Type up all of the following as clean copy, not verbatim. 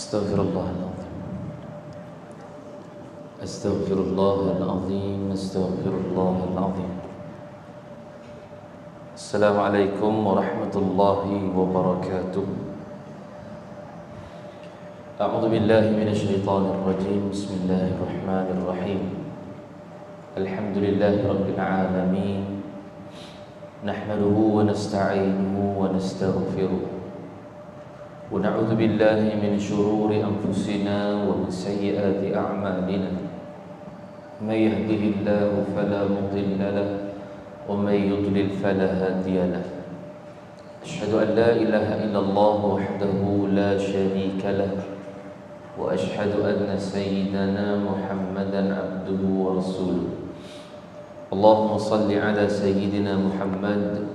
Astaghfirullahaladzim. Astaghfirullahaladzim. Astaghfirullahaladzim. Assalamualaikum warahmatullahi wabarakatuh. A'udzu billahi minasyaitonir rajim. Bismillahirrahmanirrahim. Alhamdulillahi rabbil alamin. Nahmaduhu wa nasta'inuhu wa nastaghfiruh. ونعوذ بالله من شرور أنفسنا ومن سيئات أعمالنا من يهده الله فلا مضل له ومن يضلل فلا هادي له أشهد أن لا إله إلا الله وحده لا شريك له وأشهد أن سيدنا محمدا عبده ورسوله اللهم صل على سيدنا محمد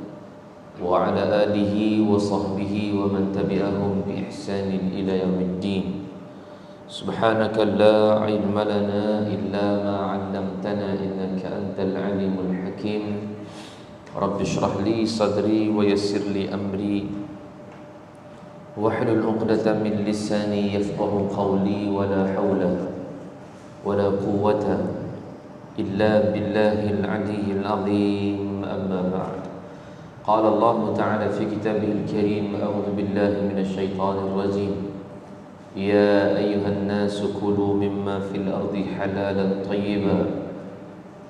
وعلى آله وصحبه ومن تبعهم بإحسان إلى يوم الدين سبحانك لا علم لنا إلا ما علمتنا إنك أنت العليم الحكيم رب اشرح لي صدري ويسر لي أمري واحلل عقدة من لساني يفقه قولي ولا حول ولا قوة إلا بالله العلي العظيم أما بعد قال الله تعالى في كتابه الكريم أعوذ بالله من الشيطان الرجيم يا أيها الناس كلوا مما في الأرض حلالا طيبا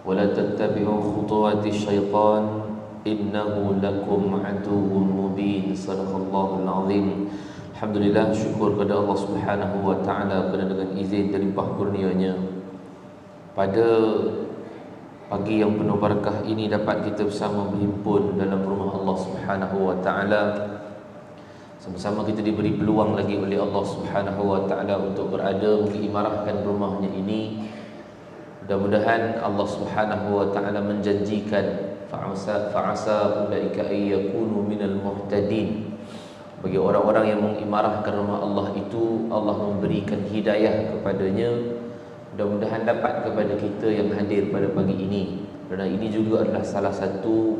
ولا تتبعوا خطوات الشيطان إنه لكم عدو مبين صدق الله العظيم. Alhamdulillah, syukur kepada Allah Subhanahu wa taala kerana dengan izin dan limpah kurnia-Nya pada pagi yang penuh barakah ini dapat kita bersama berhimpun dalam rumah Allah Subhanahu wa taala. Sama-sama kita diberi peluang lagi oleh Allah Subhanahu wa taala untuk berada mengimarahkan rumahnya ini. Mudah-mudahan Allah Subhanahu wa taala menjanjikan fa'asa ulaika ay yakunu minal muhtadin. Bagi orang-orang yang mengimarahkan rumah Allah itu, Allah memberikan hidayah kepadanya. Mudah-mudahan dapat kepada kita yang hadir pada pagi ini. Kerana ini juga adalah salah satu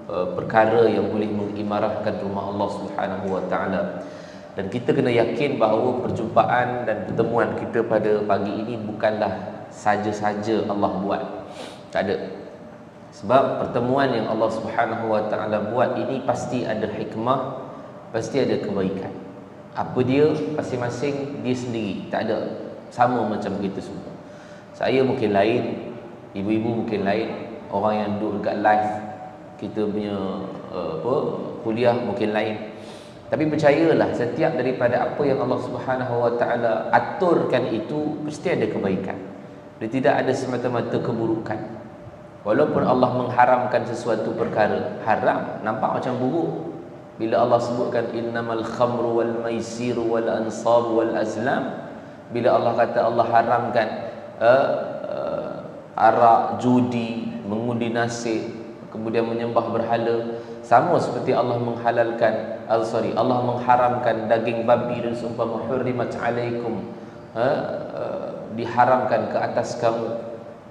perkara yang boleh mengimarahkan rumah Allah Subhanahu wa taala. Dan kita kena yakin bahawa perjumpaan dan pertemuan kita pada pagi ini bukanlah saja-saja Allah buat. Tak ada. Sebab pertemuan yang Allah Subhanahu wa taala buat ini pasti ada hikmah, pasti ada kebaikan. Apa dia? Masing-masing dia sendiri. Tak ada sama macam kita semua. Saya mungkin lain, ibu-ibu mungkin lain, orang yang duduk dekat live kita punya kuliah mungkin lain. Tapi percayalah, setiap daripada apa yang Allah Subhanahu wa taala aturkan itu mesti ada kebaikan. Dia tidak ada semata-mata keburukan. Walaupun Allah mengharamkan sesuatu perkara haram, nampak macam buruk. Bila Allah sebutkan innamal khamru wal maisiru wal ansab wal azlam, bila Allah kata Allah haramkan arak, judi, mengundi nasib, kemudian menyembah berhala, sama seperti Allah menghalalkan Allah mengharamkan daging babi dan seumpama hurrimat alaikum, diharamkan ke atas kamu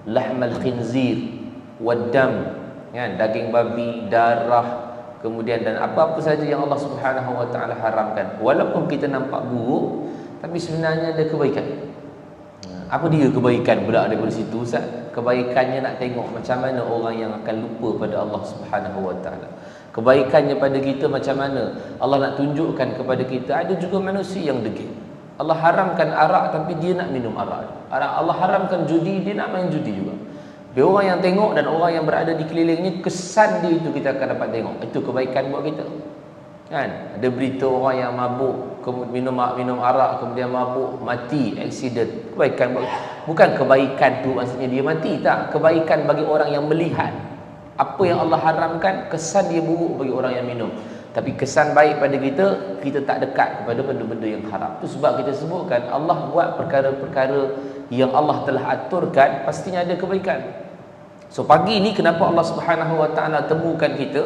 lahmal khinzir waddam, kan, daging babi, darah, kemudian dan apa-apa saja yang Allah Subhanahu wa taala haramkan. Walaupun kita nampak buruk, tapi sebenarnya ada kebaikan. Apa dia kebaikan pula daripada situ, Ustaz? Kebaikannya nak tengok macam mana orang yang akan lupa pada Allah Subhanahu wa taala. Kebaikannya pada kita macam mana Allah nak tunjukkan kepada kita. Ada juga manusia yang degil. Allah haramkan arak tapi dia nak minum arak. Allah haramkan judi, dia nak main judi juga. Dia orang yang tengok dan orang yang berada di kelilingnya, kesan dia itu kita akan dapat tengok. Itu kebaikan buat kita. Kan? Ada berita orang yang mabuk, kemudian minum arak, kemudian mabuk, mati, aksiden. Kebaikan bukan kebaikan tu maksudnya dia mati, tak. Kebaikan bagi orang yang melihat. Apa yang Allah haramkan, kesan dia buruk bagi orang yang minum. Tapi kesan baik pada kita, kita tak dekat kepada benda-benda yang haram. Itu sebab kita sebutkan Allah buat perkara-perkara yang Allah telah aturkan, pastinya ada kebaikan. So pagi ni kenapa Allah Subhanahu Wa Taala temukan kita,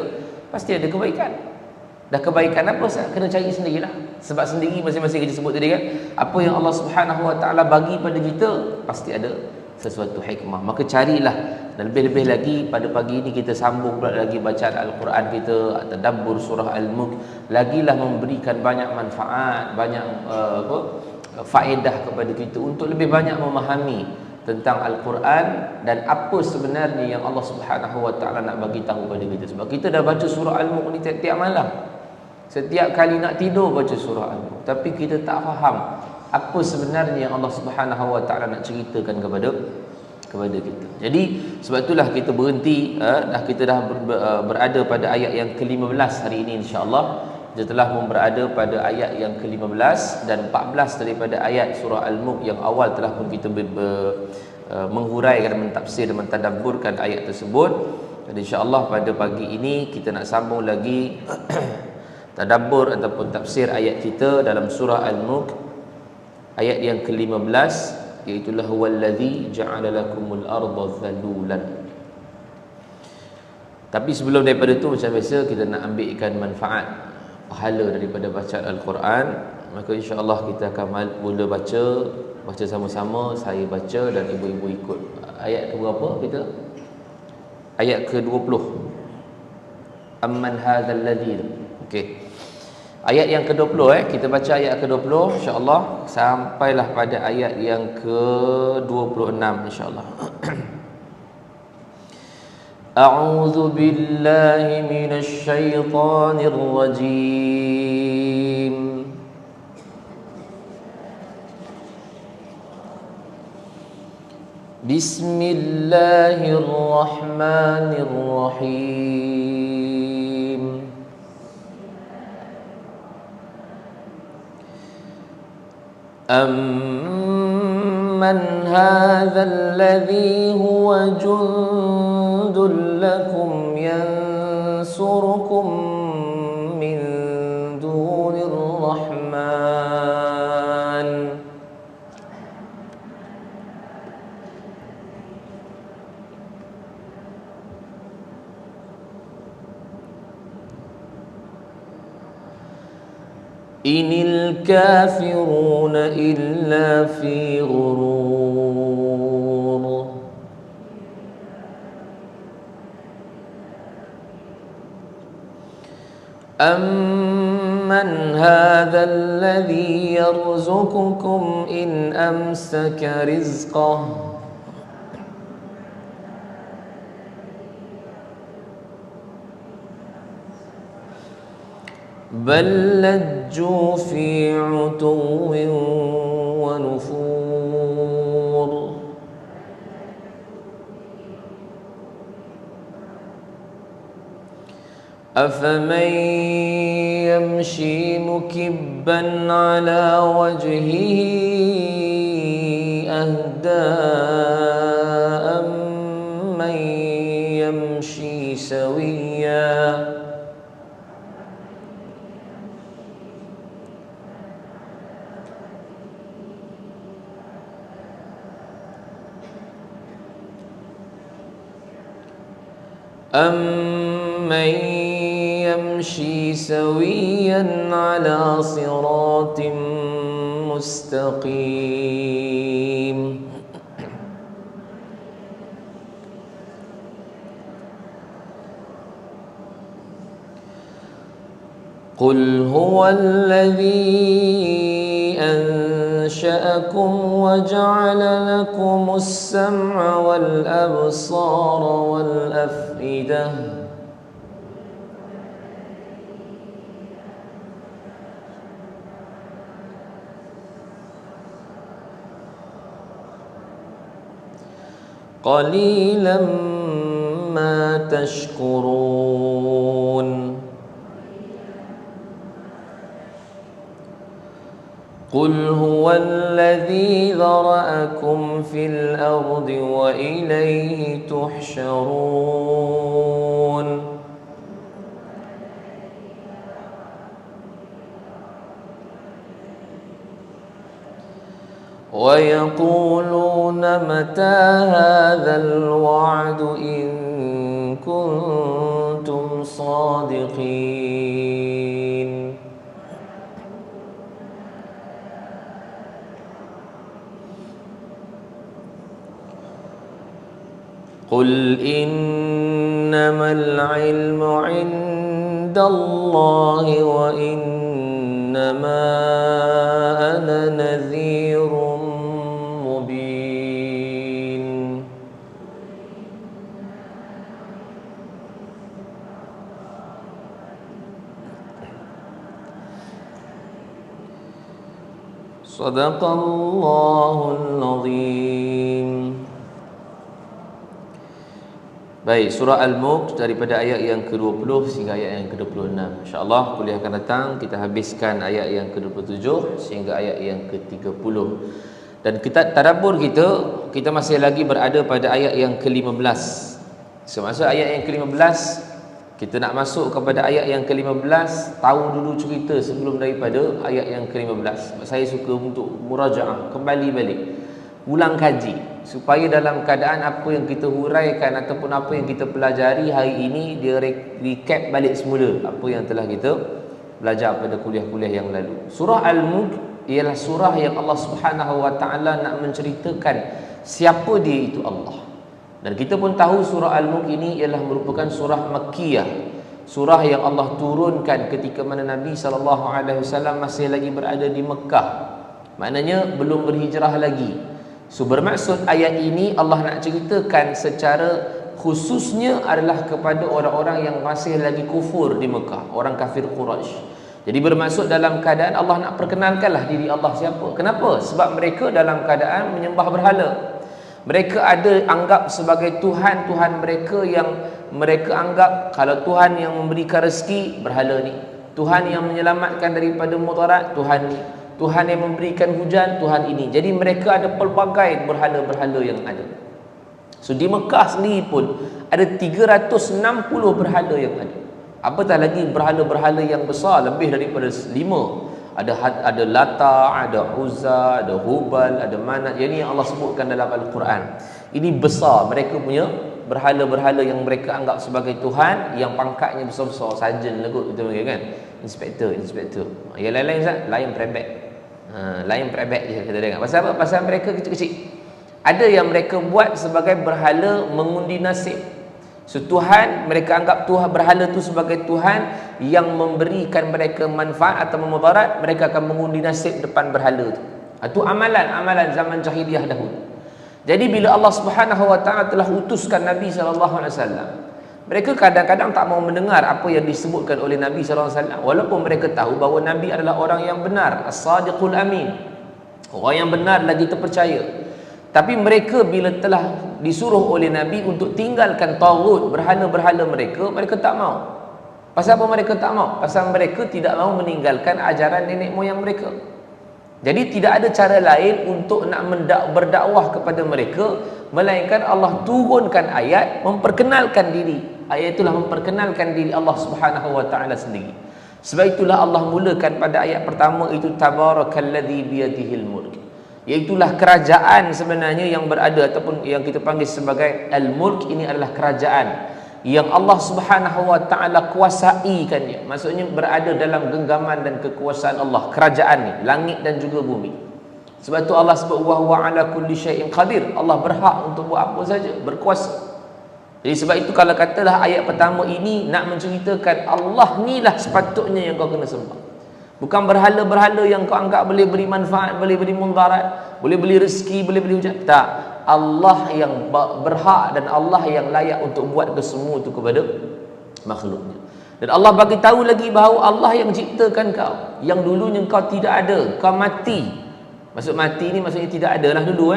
pasti ada kebaikan. Dah kebaikan apa, kena cari sendirilah. Sebab sendiri masing-masing kita sebut tadi kan, apa yang Allah Subhanahu Wa Taala bagi pada kita, pasti ada sesuatu hikmah. Maka carilah. Dan lebih-lebih lagi pada pagi ini kita sambung pula lagi bacaan Al-Quran kita, tadabbur surah Al-Mulk, lagilah memberikan banyak manfaat, banyak faedah kepada kita untuk lebih banyak memahami tentang Al-Quran dan apa sebenarnya yang Allah Subhanahu Wa Taala nak bagi tahu pada kita. Sebab kita dah baca surah Al-Mulk ni tiap-tiap malam. Setiap kali nak tidur baca surah Al-Mulk, tapi kita tak faham apa sebenarnya yang Allah Subhanahu Wa Taala nak ceritakan kepada kita. Jadi sebab itulah kita berhenti, kita dah berada pada ayat yang ke-15 hari ini insya-Allah. Kita telah berada pada ayat yang ke-15 dan 14 daripada ayat surah Al-Mulk yang awal telah pun kita menghuraikan, mentafsir dan mentadabburkan ayat tersebut. Dan insya-Allah pada pagi ini kita nak sambung lagi tadabbur ataupun tafsir ayat kita dalam surah Al-Mulk ayat yang ke-15, iaitu huwallazi ja'ala lakumul arda dhalulan. Tapi sebelum daripada itu, macam biasa kita nak ambilkan manfaat pahala daripada bacaan Al-Quran. Maka insya-Allah kita akan mula baca sama-sama. Saya baca dan ibu-ibu ikut. Ayat ke berapa kita? Ayat ke-20. Amman hadzal ladzi. Okey. Ayat yang ke-20 kita baca ayat ke-20 insya-Allah sampailah pada ayat yang ke-26 insya-Allah. A'udzu billahi minasy syaithanir rajim. Bismillahirrahmanirrahim. أَمَّنْ هَذَا الَّذِي هُوَ جُنْدٌ لَكُمْ يَنْصُرُكُمْ مِنْ دُونِ الرَّحْمَنِ إِنِ الْكَافِرُونَ إِلَّا فِي غُرُورٍ أَمَّنْ هَذَا الَّذِي يَرْزُقُكُمْ إِنْ أَمْسَكَ رِزْقَهُ بل لجوا في عتو ونفور أفمن يمشي مكبا على وجهه أهدى أمن يمشي سويا أَمَّن يَمْشِي سَوِيًّا عَلَى صِرَاطٍ مُسْتَقِيمٍ قُلْ هُوَ الَّذِي أَنشَأَكُمْ وَجَعَلَ لَكُمُ السَّمْعَ وَالْأَبْصَارَ وَالْأَفْئِدَةَ قَلِيلًا مَا تَشْكُرُونَ قُلْ هُوَ الَّذِي ذَرَأَكُمْ فِي الْأَرْضِ وَإِلَيْهِ تُحْشَرُونَ ويقولون متى هذا الوعد إن كنتم صادقين. قل إنما العلم عند الله وإنما أنا نذير مبين. صدق الله العظيم. Baik, surah Al-Mulk daripada ayat yang ke-20 sehingga ayat yang ke-26. InsyaAllah kuliah akan datang kita habiskan ayat yang ke-27 sehingga ayat yang ke-30. Dan kita tadabbur kita masih lagi berada pada ayat yang ke-15. Semasa ayat yang ke-15 kita nak masuk kepada ayat yang ke-15, tahu dulu cerita sebelum daripada ayat yang ke-15. Saya suka untuk murajaah, kembali balik, ulang kaji, supaya dalam keadaan apa yang kita huraikan ataupun apa yang kita pelajari hari ini, dia recap balik semula apa yang telah kita belajar pada kuliah-kuliah yang lalu. Surah Al-Mulk ialah surah yang Allah Subhanahu wa taala nak menceritakan siapa dia itu Allah. Dan kita pun tahu surah Al-Mulk ini ialah merupakan surah Makkiyah, surah yang Allah turunkan ketika mana Nabi SAW masih lagi berada di Mekah, maknanya belum berhijrah lagi. So bermaksud ayat ini Allah nak ceritakan secara khususnya adalah kepada orang-orang yang masih lagi kufur di Mekah, orang kafir Quraisy. Jadi bermaksud dalam keadaan Allah nak perkenalkanlah diri Allah siapa. Kenapa? Sebab mereka dalam keadaan menyembah berhala. Mereka ada anggap sebagai Tuhan mereka yang mereka anggap kalau Tuhan yang memberikan rezeki, berhala ni. Tuhan yang menyelamatkan daripada mudarat, Tuhan ni. Tuhan yang memberikan hujan, Tuhan ini. Jadi mereka ada pelbagai berhala-berhala yang ada. So di Mekah sendiri pun ada 360 berhala yang ada. Apatah lagi berhala-berhala yang besar, lebih daripada 5. Ada Lata, ada Uzza, ada Hubal, ada Manat. Yang ini yang Allah sebutkan dalam Al-Quran. Ini besar, mereka punya berhala-berhala yang mereka anggap sebagai Tuhan, yang pangkatnya besar-besar, sarjan lah kot, betul kan? Inspektor. Yang lain-lain Ustaz, lain perebek. Lain perebek je kita dengar. Pasal apa? Pasal mereka kecil-kecil. Ada yang mereka buat sebagai berhala mengundi nasib. So Tuhan, mereka anggap Tuhan, berhala tu sebagai Tuhan yang memberikan mereka manfaat atau memudarat, mereka akan mengundi nasib depan berhala tu. Itu amalan zaman jahiliah dahulu. Jadi bila Allah Subhanahu wa taala telah utuskan Nabi sallallahu alaihi wasallam, mereka kadang-kadang tak mau mendengar apa yang disebutkan oleh Nabi sallallahu alaihi wasallam, walaupun mereka tahu bahawa Nabi adalah orang yang benar, as-sadiqul amin, orang yang benar lagi terpercaya. Tapi mereka bila telah disuruh oleh Nabi untuk tinggalkan taghut, berhala-berhala mereka tak mau. Pasal apa mereka tak mau? Pasal mereka tidak mau meninggalkan ajaran nenek moyang mereka. Jadi tidak ada cara lain untuk nak berdakwah kepada mereka melainkan Allah turunkan ayat memperkenalkan diri. Ayat itulah memperkenalkan diri Allah Subhanahu wa taala sendiri. Sebab itulah Allah mulakan pada ayat pertama itu tabarakalladzi biyadihil mulk. Iaitulah kerajaan sebenarnya yang berada ataupun yang kita panggil sebagai al-mulk, ini adalah kerajaan yang Allah Subhanahu wa taala kuasaikannya. Maksudnya berada dalam genggaman dan kekuasaan Allah, kerajaan ni, langit dan juga bumi. Sebab tu Allah sebut wa huwa ala kulli syai'in qadir. Allah berhak untuk buat apa saja, berkuasa. Jadi sebab itu kalau katalah ayat pertama ini nak menceritakan Allah nilah sepatutnya yang kau kena sembah. Bukan berhala-berhala yang kau anggap boleh beri manfaat, boleh beri mudarat, boleh beri rezeki, boleh beri hujan. Tak. Allah yang berhak dan Allah yang layak untuk buat kesemua itu kepada makhluknya. Dan Allah bagi tahu lagi bahawa Allah yang ciptakan kau, yang dulunya kau tidak ada, kau mati. Maksud mati ni maksudnya tidak ada lah dulu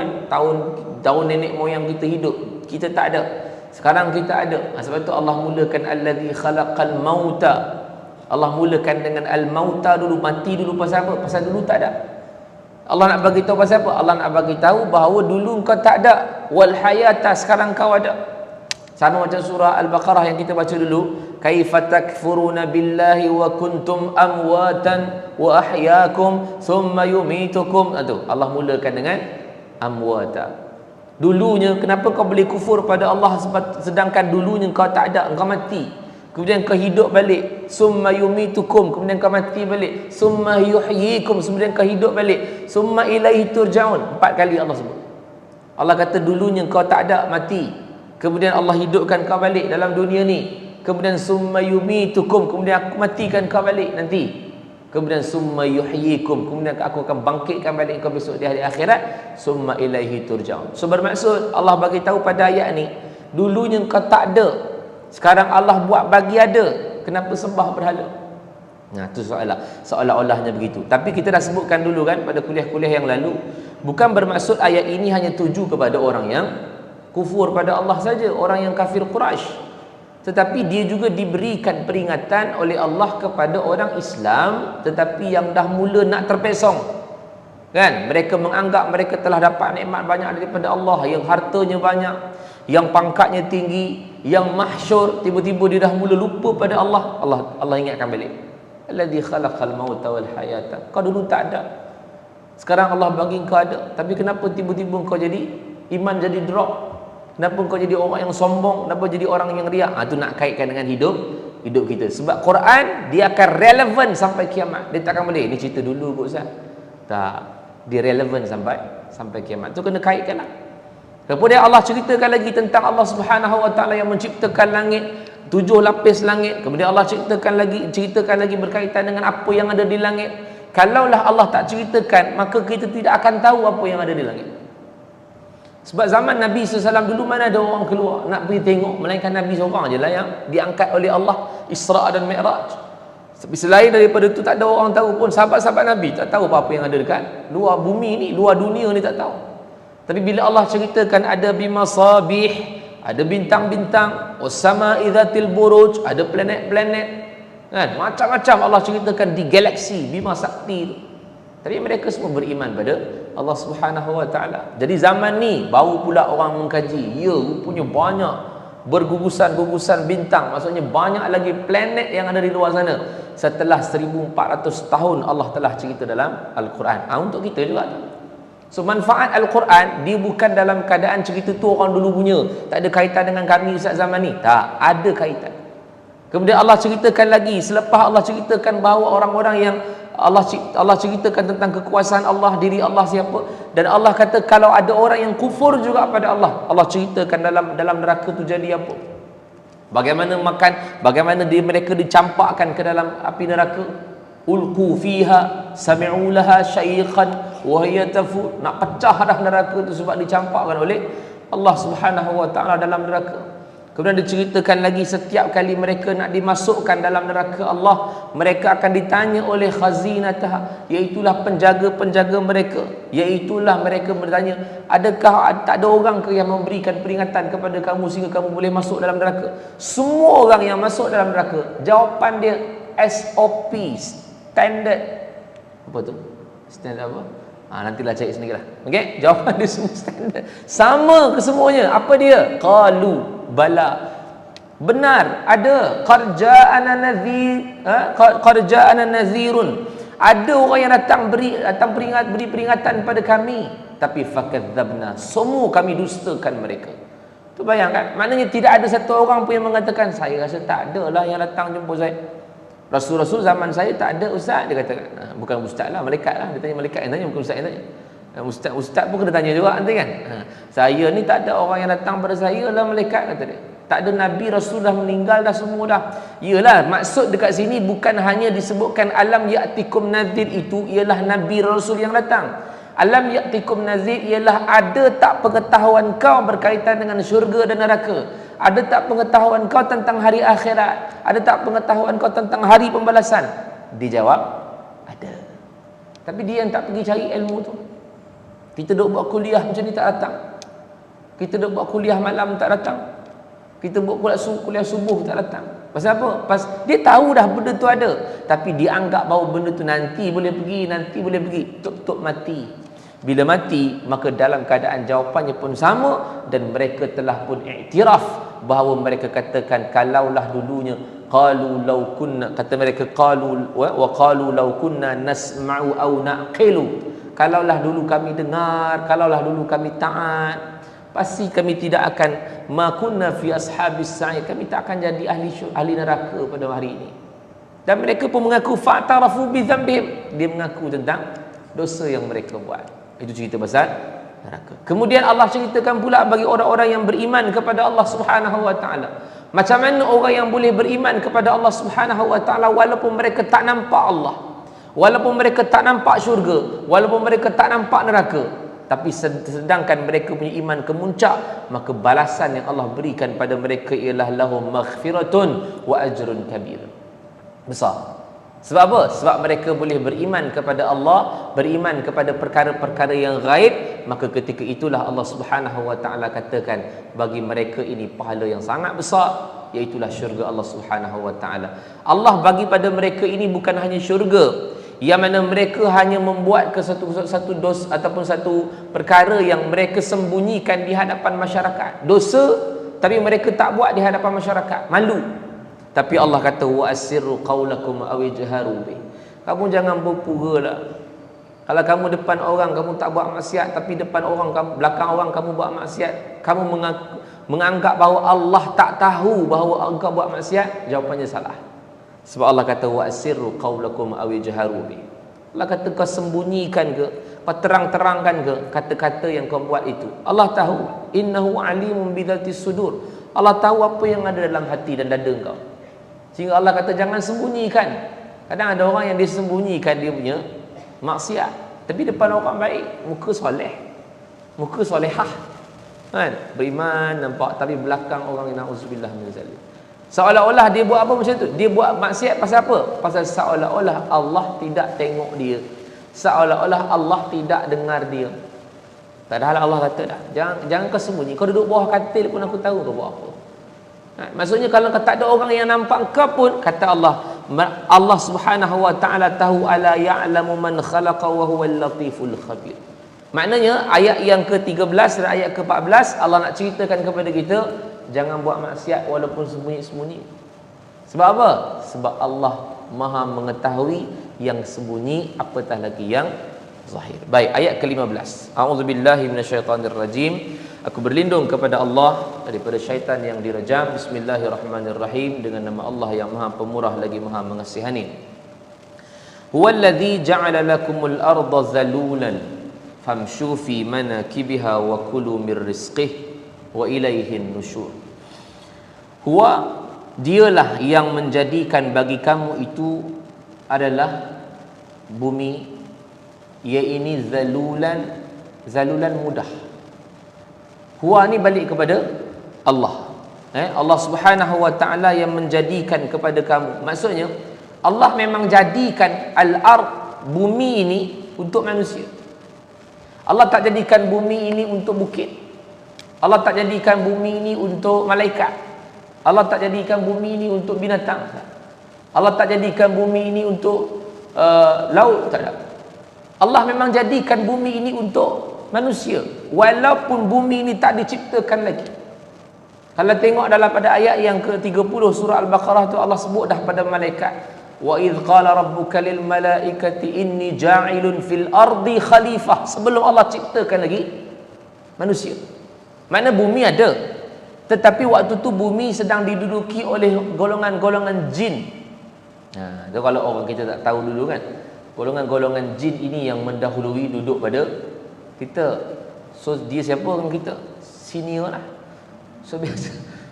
tahun nenek moyang kita hidup, kita tak ada. Sekarang kita ada. Sebab itu Allah mulakan allazi khalaqal mauta. Allah mulakan dengan al-mauta dulu, mati dulu. Pasal apa? Pasal dulu tak ada. Allah nak bagi tahu pasal apa? Allah nak bagi tahu bahawa dulu kau tak ada, wal hayata, sekarang kau ada. Sama macam surah Al-Baqarah yang kita baca dulu, kaifa takfuruna billahi wa kuntum amwatan wa ahyaakum thumma yumitukum. Itu Allah mulakan dengan amwata. Dulunya kenapa kau boleh kufur pada Allah sedangkan dulunya kau tak ada, kau mati. Kemudian kau hidup balik, summa yumitukum, kemudian kau mati balik, summa yuhyikum, kemudian kau hidup balik, summa ilaihi turja'un. 4 kali Allah sebut. Allah kata dulunya kau tak ada, mati, kemudian Allah hidupkan kau balik dalam dunia ni, kemudian summa yumitukum, kemudian aku matikan kau balik nanti, kemudian summa yuhyikum, kemudian aku akan bangkitkan balik kau besok di hari akhirat, summa ilaihi turja'un. So bermaksud Allah bagi tahu pada ayat ni, dulunya kau tak ada, sekarang Allah buat bagi ada, kenapa sembah berhala? Nah, itu seolah-olahnya begitu. Tapi kita dah sebutkan dulu kan pada kuliah-kuliah yang lalu, bukan bermaksud ayat ini hanya tuju kepada orang yang kufur pada Allah saja, orang yang kafir Quraisy, tetapi dia juga diberikan peringatan oleh Allah kepada orang Islam tetapi yang dah mula nak terpesong, kan? Mereka menganggap mereka telah dapat nikmat banyak daripada Allah, yang hartanya banyak, yang pangkatnya tinggi, yang mahsyur, tiba-tiba dia dah mula lupa pada Allah. Allah ingatkan balik, alladzi khalaqal mauta wal hayata. Kau dulu tak ada, sekarang Allah bagi kau ada, tapi kenapa tiba-tiba kau jadi iman jadi drop? Kenapa kau jadi orang yang sombong? Kenapa jadi orang yang riak? Itu nak kaitkan dengan hidup kita. Sebab Quran dia akan relevan sampai kiamat. Dia takkan boleh ni cerita dulu kot Ustaz. Tak, dia relevan sampai kiamat. Tu kena kaitkan lah. Kemudian Allah ceritakan lagi tentang Allah Subhanahu Wa Taala yang menciptakan langit, 7 lapis langit. Kemudian Allah ceritakan lagi berkaitan dengan apa yang ada di langit. Kalaulah Allah tak ceritakan, maka kita tidak akan tahu apa yang ada di langit. Sebab zaman Nabi SAW dulu mana ada orang keluar nak pergi tengok, melainkan Nabi seorang je lah yang diangkat oleh Allah Isra' dan Mi'raj. Tapi selain daripada itu tak ada orang tahu pun. Sahabat-sahabat Nabi tak tahu apa-apa yang ada dekat luar bumi ni, luar dunia ni, tak tahu. Tapi bila Allah ceritakan ada bimasabih, ada bintang-bintang, was-sama'i dzatil buruj, ada planet-planet, kan? Macam-macam Allah ceritakan di galaksi Bima Sakti tu. Tapi mereka semua beriman pada Allah Subhanahu Wa Taala. Jadi zaman ni baru pula orang mengkaji, ya rupanya banyak bergugusan-gugusan bintang, maksudnya banyak lagi planet yang ada di luar sana. Setelah 1400 tahun Allah telah cerita dalam Al-Quran. Untuk kita juga. So manfaat Al-Quran dia bukan dalam keadaan cerita tu orang dulu punya, tak ada kaitan dengan kami Ustaz zaman ni. Tak, ada kaitan. Kemudian Allah ceritakan lagi, selepas Allah ceritakan bahawa orang-orang yang Allah ceritakan tentang kekuasaan Allah, diri Allah siapa, dan Allah kata kalau ada orang yang kufur juga pada Allah, Allah ceritakan dalam neraka tu jadi apa, bagaimana makan, bagaimana mereka dicampakkan ke dalam api neraka. Ulqu fiha sami'u laha syaikhan wa hiya tafur. Nak pecah dah neraka tu sebab dicampakkan oleh Allah Subhanahu Wa Taala dalam neraka. Kemudian diceritakan lagi setiap kali mereka nak dimasukkan dalam neraka Allah, mereka akan ditanya oleh khazinatah, iaitulah penjaga-penjaga mereka, iaitulah mereka bertanya, adakah tak ada orang ke yang memberikan peringatan kepada kamu sehingga kamu boleh masuk dalam neraka? Semua orang yang masuk dalam neraka, jawapan dia SOP, standard. Apa tu? Standard apa? Nantilah cari sendirilah. Okey, jawapan dia semua standard. Sama ke semuanya. Apa dia? Qalu bala. Benar, ada. Qarja'ana nadhirun. Ada orang yang datang beri peringatan pada kami, tapi fakadzabna. Semua kami dustakan mereka. Tu bayangkan, maknanya tidak ada satu orang pun yang mengatakan saya rasa tak ada lah yang datang jumpa saya. Rasul-rasul zaman saya tak ada ustaz, dia kata. Bukan ustaz lah, malaikat lah. Dia tanya malaikat yang tanya, bukan ustaz yang tanya. Ustaz pun kena tanya juga nanti kan. Saya ni tak ada orang yang datang pada saya lah, malaikat, kata dia. Tak ada Nabi, Rasul dah meninggal dah semua dah. Yalah, maksud dekat sini bukan hanya disebutkan alam ya'tikum nadhir, itu ialah Nabi Rasul yang datang. Alam ya'tikum nadhir ialah ada tak pengetahuan kau berkaitan dengan syurga dan neraka? Ada tak pengetahuan kau tentang hari akhirat? Ada tak pengetahuan kau tentang hari pembalasan? Dijawab, ada. Tapi dia yang tak pergi cari ilmu tu. Kita duk buat kuliah macam ni tak datang. Kita duk buat kuliah malam tak datang. Kita buat kuliah subuh tak datang. Pasal apa? Dia tahu dah benda tu ada, tapi dia anggap bahawa benda tu nanti boleh pergi, nanti boleh pergi. Tuk-tuk mati. Bila mati, maka dalam keadaan jawapannya pun sama, dan mereka telah pun iktiraf bahawa mereka katakan, kalaulah dulunya qalu law kunna, kata mereka qalu wa qalu law kunna nasma'u aw naqilu, kalaulah dulu kami dengar, kalaulah dulu kami taat, pasti kami tidak akan ma kunna fi ashabis sa'ir, kami tak akan jadi ahli neraka pada hari ini. Dan mereka pun mengaku fa'tarafu bi dzambihim, dia mengaku tentang dosa yang mereka buat. Itu cerita pasal neraka. Kemudian Allah ceritakan pula bagi orang-orang yang beriman kepada Allah Subhanahu wa taala. Macam mana orang yang boleh beriman kepada Allah Subhanahu wa taala walaupun mereka tak nampak Allah, walaupun mereka tak nampak syurga, walaupun mereka tak nampak neraka, tapi sedangkan mereka punya iman kemuncak, maka balasan yang Allah berikan pada mereka ialah lahum maghfiratun wa ajrun kabir. Besar. Sebab apa? Sebab mereka boleh beriman kepada Allah, beriman kepada perkara-perkara yang gaib, maka ketika itulah Allah Subhanahu wa taala katakan bagi mereka ini pahala yang sangat besar, iaitulah syurga Allah Subhanahu wa taala. Allah bagi pada mereka ini bukan hanya syurga, yang mana mereka hanya membuat ke satu dosa ataupun satu perkara yang mereka sembunyikan di hadapan masyarakat. Dosa tapi mereka tak buat di hadapan masyarakat, malu. Tapi Allah kata wa asirru qaulakum aw ijharu bi. Kamu jangan berpura-lah. Kalau kamu depan orang kamu tak buat maksiat, tapi depan orang kamu, belakang orang kamu buat maksiat, kamu menganggap bahawa Allah tak tahu bahawa engkau buat maksiat, jawapannya salah. Sebab Allah kata wa asirru qaulakum aw ijharu bi. Allah kata kau sembunyikan ke, kau terang-terangkan ke kata-kata yang kau buat itu. Allah tahu, innahu alimun bidzatis sudur. Allah tahu apa yang ada dalam hati dan dada engkau. Sehingga Allah kata jangan sembunyikan. Kadang ada orang yang dia sembunyikan dia punya maksiat, tapi depan orang baik, muka soleh, muka solehah, kan? Beriman nampak, tapi belakang orang yang na'udzubillah min zalik. Seolah-olah dia buat apa macam tu? Dia buat maksiat pasal apa? Pasal seolah-olah Allah tidak tengok dia, seolah-olah Allah tidak dengar dia. Padahal Allah kata dah, jangan kau sembunyi. Kau duduk bawah katil pun aku tahu kau buat apa. Maksudnya kalau tak ada orang yang nampak kau pun, kata Allah, Allah Subhanahu wa taala tahu, ala ya'lamu man khalaqa wa huwal latiful khabir. Maknanya ayat yang ke-13 dan ayat ke-14 Allah nak ceritakan kepada kita jangan buat maksiat walaupun sembunyi-sembunyi. Sebab apa? Sebab Allah Maha mengetahui yang sembunyi, apatah lagi yang zahir. Baik, ayat ke-15. A'udzubillahi minasyaitonirrajim. Aku berlindung kepada Allah daripada syaitan yang dirajam. Bismillahirrahmanirrahim. Dengan nama Allah yang Maha Pemurah lagi Maha Mengasihani. Huwallazi ja'ala lakumul arda zalulan famshu fi manakibiha wa kulu mir rizqihi wa ilaihin nusyur. Huwa, dialah yang menjadikan bagi kamu itu adalah bumi, iaitu zalulan mudah. Huwa ni balik kepada Allah. Allah Subhanahu wa taala yang menjadikan kepada kamu. Maksudnya Allah memang jadikan al-ard, bumi ini untuk manusia. Allah tak jadikan bumi ini untuk bukit. Allah tak jadikan bumi ini untuk malaikat. Allah tak jadikan bumi ini untuk binatang. Allah tak jadikan bumi ini untuk laut, tak ada. Allah memang jadikan bumi ini untuk manusia, walaupun bumi ini tak diciptakan lagi. Kalau tengok dalam pada ayat yang ke-30 surah Al-Baqarah tu, Allah sebut dah pada malaikat, wa idh qala rabbuka lil malaikati inni ja'ilun fil ardi khalifah. Sebelum Allah ciptakan lagi manusia. Mana bumi ada, tetapi waktu tu bumi sedang diduduki oleh golongan-golongan jin. Tu kalau orang kita tak tahu dulu kan, golongan-golongan jin ini yang mendahului duduk pada kita. So dia siapa dengan kita? Senior lah. So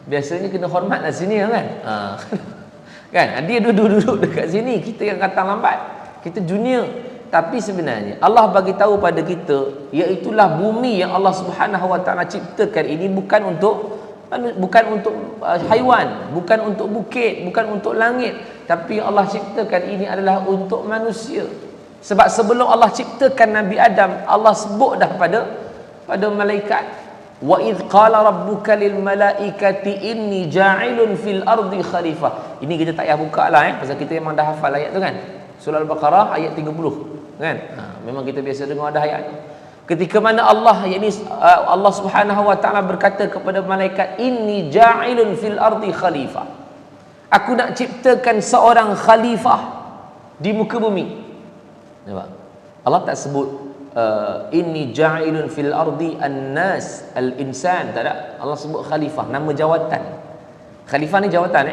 biasanya kena hormat lah senior kan. Kan? Dia duduk dekat sini, kita yang datang lambat, kita junior. Tapi sebenarnya Allah bagi tahu pada kita, iaitulah bumi yang Allah Subhanahu wa taala ciptakan ini bukan untuk haiwan, bukan untuk bukit, bukan untuk langit, tapi Allah ciptakan ini adalah untuk manusia. Sebab sebelum Allah ciptakan Nabi Adam, Allah sebut dah pada malaikat, wa idh qala rabbuka lil malaikati inni ja'ilun fil ardi khalifah. Ini kita tak payah buka lah pasal kita memang dah hafal ayat tu kan. Surah Al-Baqarah ayat 30 kan. Memang kita biasa dengar ada ayat tu. Ketika mana Allah, yakni Allah Subhanahu wa taala berkata kepada malaikat, inni ja'ilun fil ardi khalifah. Aku nak ciptakan seorang khalifah di muka bumi. Nampak? Allah tak sebut inni ja'ilun fil ardi an-nas al-insan, tak ada. Allah sebut khalifah, nama jawatan. Khalifah ni jawatan,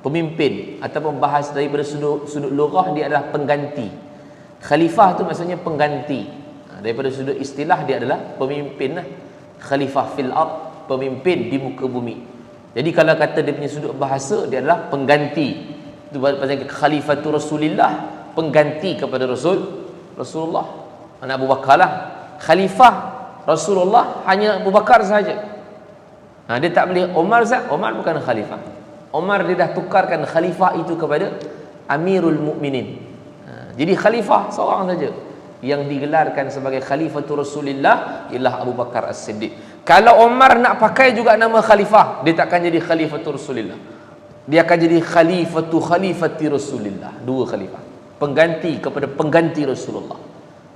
pemimpin, ataupun bahas daripada sudut lughah, dia adalah pengganti. Khalifah tu maksudnya pengganti. Daripada sudut istilah dia adalah pemimpin lah. Khalifah fil ard, pemimpin di muka bumi. Jadi kalau kata dia punya sudut bahasa, dia adalah pengganti. Itu pasal Khalifatu Rasulillah, pengganti kepada Rasulullah. Anak Abu Bakar lah. Khalifah Rasulullah hanya Abu Bakar sahaja. Dia tak boleh Omar Omar bukan khalifah. Omar dia dah tukarkan khalifah itu kepada Amirul Mukminin. Jadi khalifah seorang saja yang digelarkan sebagai Khalifatul Rasulillah ialah Abu Bakar As-Siddiq. Kalau Omar nak pakai juga nama khalifah, dia takkan jadi Khalifatul Rasulillah. Dia akan jadi Khalifati Rasulillah. Dua khalifah, pengganti kepada pengganti Rasulullah.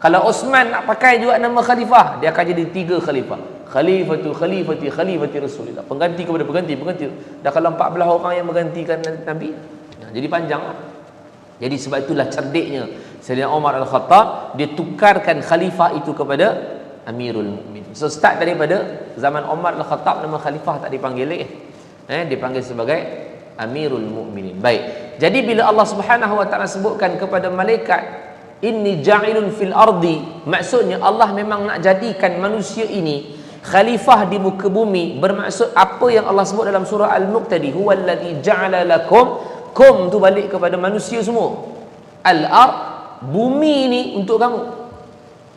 Kalau Osman nak pakai juga nama khalifah, dia akan jadi tiga khalifah. Khalifati Rasulillah. Pengganti kepada pengganti. Dah kalau 14 orang yang menggantikan Nabi, jadi panjang lah. Jadi sebab itulah cerdiknya Sayyidina Umar Al-Khattab, dia tukarkan khalifah itu kepada Amirul Mukminin. So start daripada zaman Umar Al-Khattab, nama khalifah tak dipanggil lagi. Dipanggil sebagai Amirul Mukminin. Baik. Jadi bila Allah Subhanahu wa taala sebutkan kepada malaikat, inni ja'ilun fil ardi, maksudnya Allah memang nak jadikan manusia ini khalifah di muka bumi. Bermaksud apa yang Allah sebut dalam surah Al-Mulk tadi, huwallazi ja'ala lakum, kum tu balik kepada manusia semua, al-ard, bumi ni untuk kamu.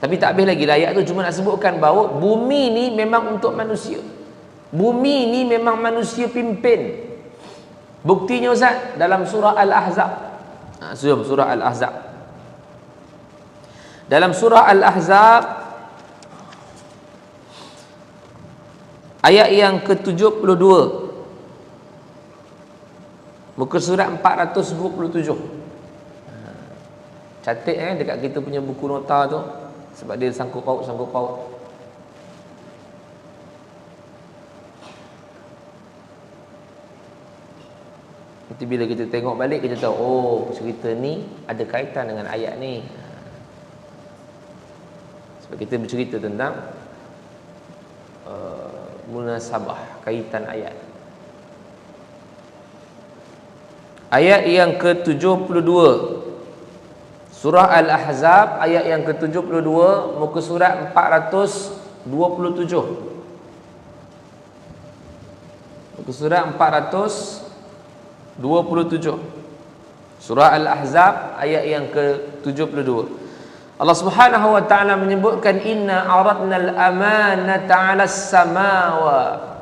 Tapi tak habis lagi ayat tu, cuma nak sebutkan bahawa bumi ni memang untuk manusia. Bumi ni memang manusia pimpin. Buktinya Ustaz dalam surah Al-Ahzab. Surah Al-Ahzab. Dalam surah Al-Ahzab ayat yang ke-72, muka surat 427. Catat dekat kita punya buku nota tu, sebab dia sangkut paut. Nanti bila kita tengok balik, kita tahu, oh, cerita ni ada kaitan dengan ayat ni. Sebab kita bercerita tentang munasabah, kaitan ayat. Ayat yang ke-72, surah Al-Ahzab, ayat yang ke-72, muka surat 427. Muka surat 427. Surah Al-Ahzab, ayat yang ke-72. Allah Subhanahu wa taala menyebutkan, inna aradna al-amanata 'alas samawati,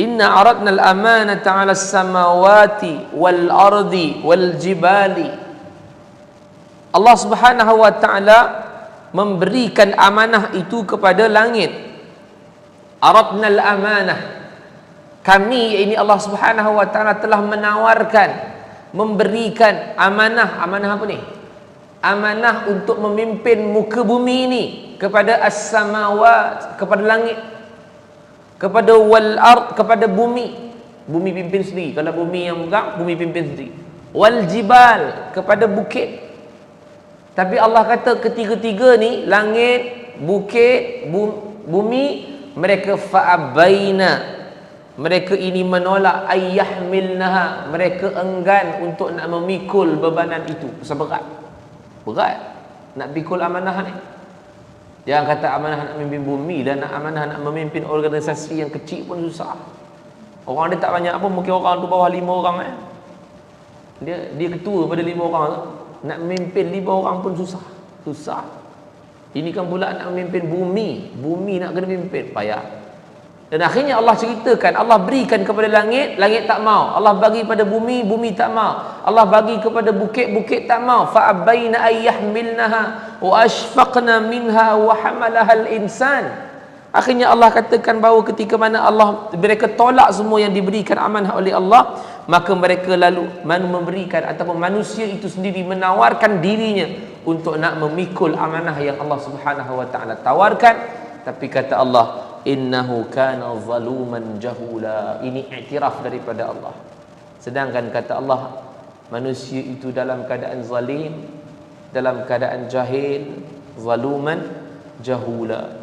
inna aradna al-amanata 'alas samawati wal ardi wal jibali. Allah Subhanahu wa taala memberikan amanah itu kepada langit. Aradna al-amanah, kami, ini Allah Subhanahu wa taala telah menawarkan, memberikan amanah. Amanah apa ni? Amanah untuk memimpin muka bumi ini kepada as-samawat, kepada langit, kepada wal ard, kepada bumi. Bumi pimpin sendiri. Kalau bumi yang megak, bumi pimpin sendiri. Wal jibal, kepada bukit. Tapi Allah kata ketiga-tiga ni, langit, bukit, bumi, mereka fa'abaina, mereka ini menolak, ayyahmilnaha, mereka enggan untuk nak memikul bebanan itu. Pasal berat nak pikul amanah ni. Jangan kata amanah nak memimpin bumi, dan amanah nak memimpin organisasi yang kecil pun susah. Orang dia tak banyak apa, mungkin orang tu bawah 5 orang. Dia ketua pada 5 orang tu. Nak memimpin 5 orang pun susah. Ini kan pula nak memimpin bumi nak kena pimpin, payah. Dan akhirnya Allah ceritakan, Allah berikan kepada langit, langit tak mau. Allah bagi pada bumi, bumi tak mau. Allah bagi kepada bukit, bukit tak mau. Fa'abaina ayyahmilnaha wa ashfaqna minha wa hamalaha al-insan. Akhirnya Allah katakan bahawa ketika mana mereka tolak semua yang diberikan amanah oleh Allah, maka mereka lalu memberikan, ataupun manusia itu sendiri menawarkan dirinya untuk nak memikul amanah yang Allah Subhanahu wa taala tawarkan. Tapi kata Allah, innahu kana zaluman jahula. Ini iktiraf daripada Allah. Sedangkan kata Allah, manusia itu dalam keadaan zalim, dalam keadaan jahil, zaluman jahula.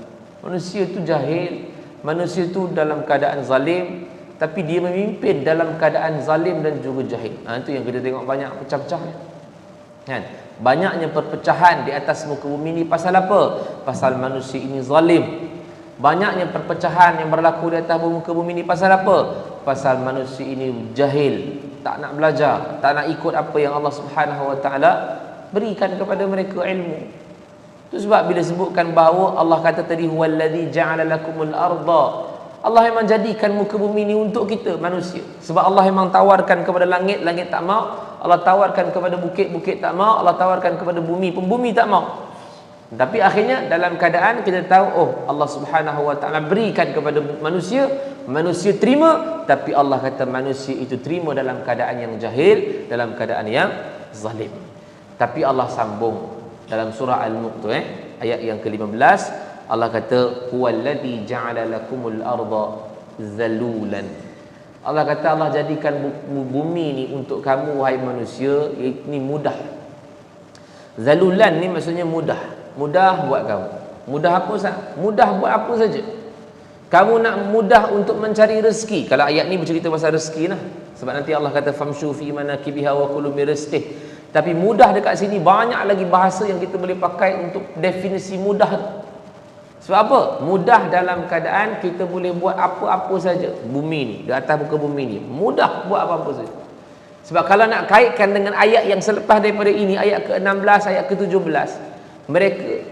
Manusia itu jahil, manusia itu dalam keadaan zalim, tapi dia memimpin dalam keadaan zalim dan juga jahil. Itu yang kita tengok banyak pecah-pecahnya. Kan? Banyaknya perpecahan di atas muka bumi ini pasal apa? Pasal manusia ini zalim. Banyaknya perpecahan yang berlaku di atas muka bumi ini pasal apa? Pasal manusia ini jahil, tak nak belajar, tak nak ikut apa yang Allah Subhanahu wa taala berikan kepada mereka ilmu. Itu sebab bila sebutkan bahawa Allah kata tadi, huwallazi ja'ala lakumul arda, Allah memang jadikan muka bumi ini untuk kita manusia. Sebab Allah memang tawarkan kepada langit, langit tak mau. Allah tawarkan kepada bukit, bukit tak mau. Allah tawarkan kepada bumi pun, bumi tak mau. Tapi akhirnya dalam keadaan kita tahu, oh Allah Subhanahu wa taala berikan kepada manusia, manusia terima, tapi Allah kata manusia itu terima dalam keadaan yang jahil, dalam keadaan yang zalim. Tapi Allah sambung dalam surah Al-Mulk tu, ayat yang ke-15, Allah kata, huwallazi ja'ala lakumul arda zalulan. Allah kata Allah jadikan bumi ni untuk kamu wahai manusia, ini mudah. Zalulan ni maksudnya mudah. Mudah buat kamu. Mudah apa saja? Mudah buat apa saja. Kamu nak mudah untuk mencari rezeki. Kalau ayat ni bercerita pasal rezeki lah. Sebab nanti Allah kata famshu fi manakibiha wa kulu min rizqihi. Tapi mudah dekat sini banyak lagi bahasa yang kita boleh pakai untuk definisi mudah. Sebab apa? Mudah dalam keadaan kita boleh buat apa-apa saja. Bumi ni, di atas muka bumi ni, mudah buat apa-apa saja. Sebab kalau nak kaitkan dengan ayat yang selepas daripada ini, ayat ke-16, ayat ke-17, mereka,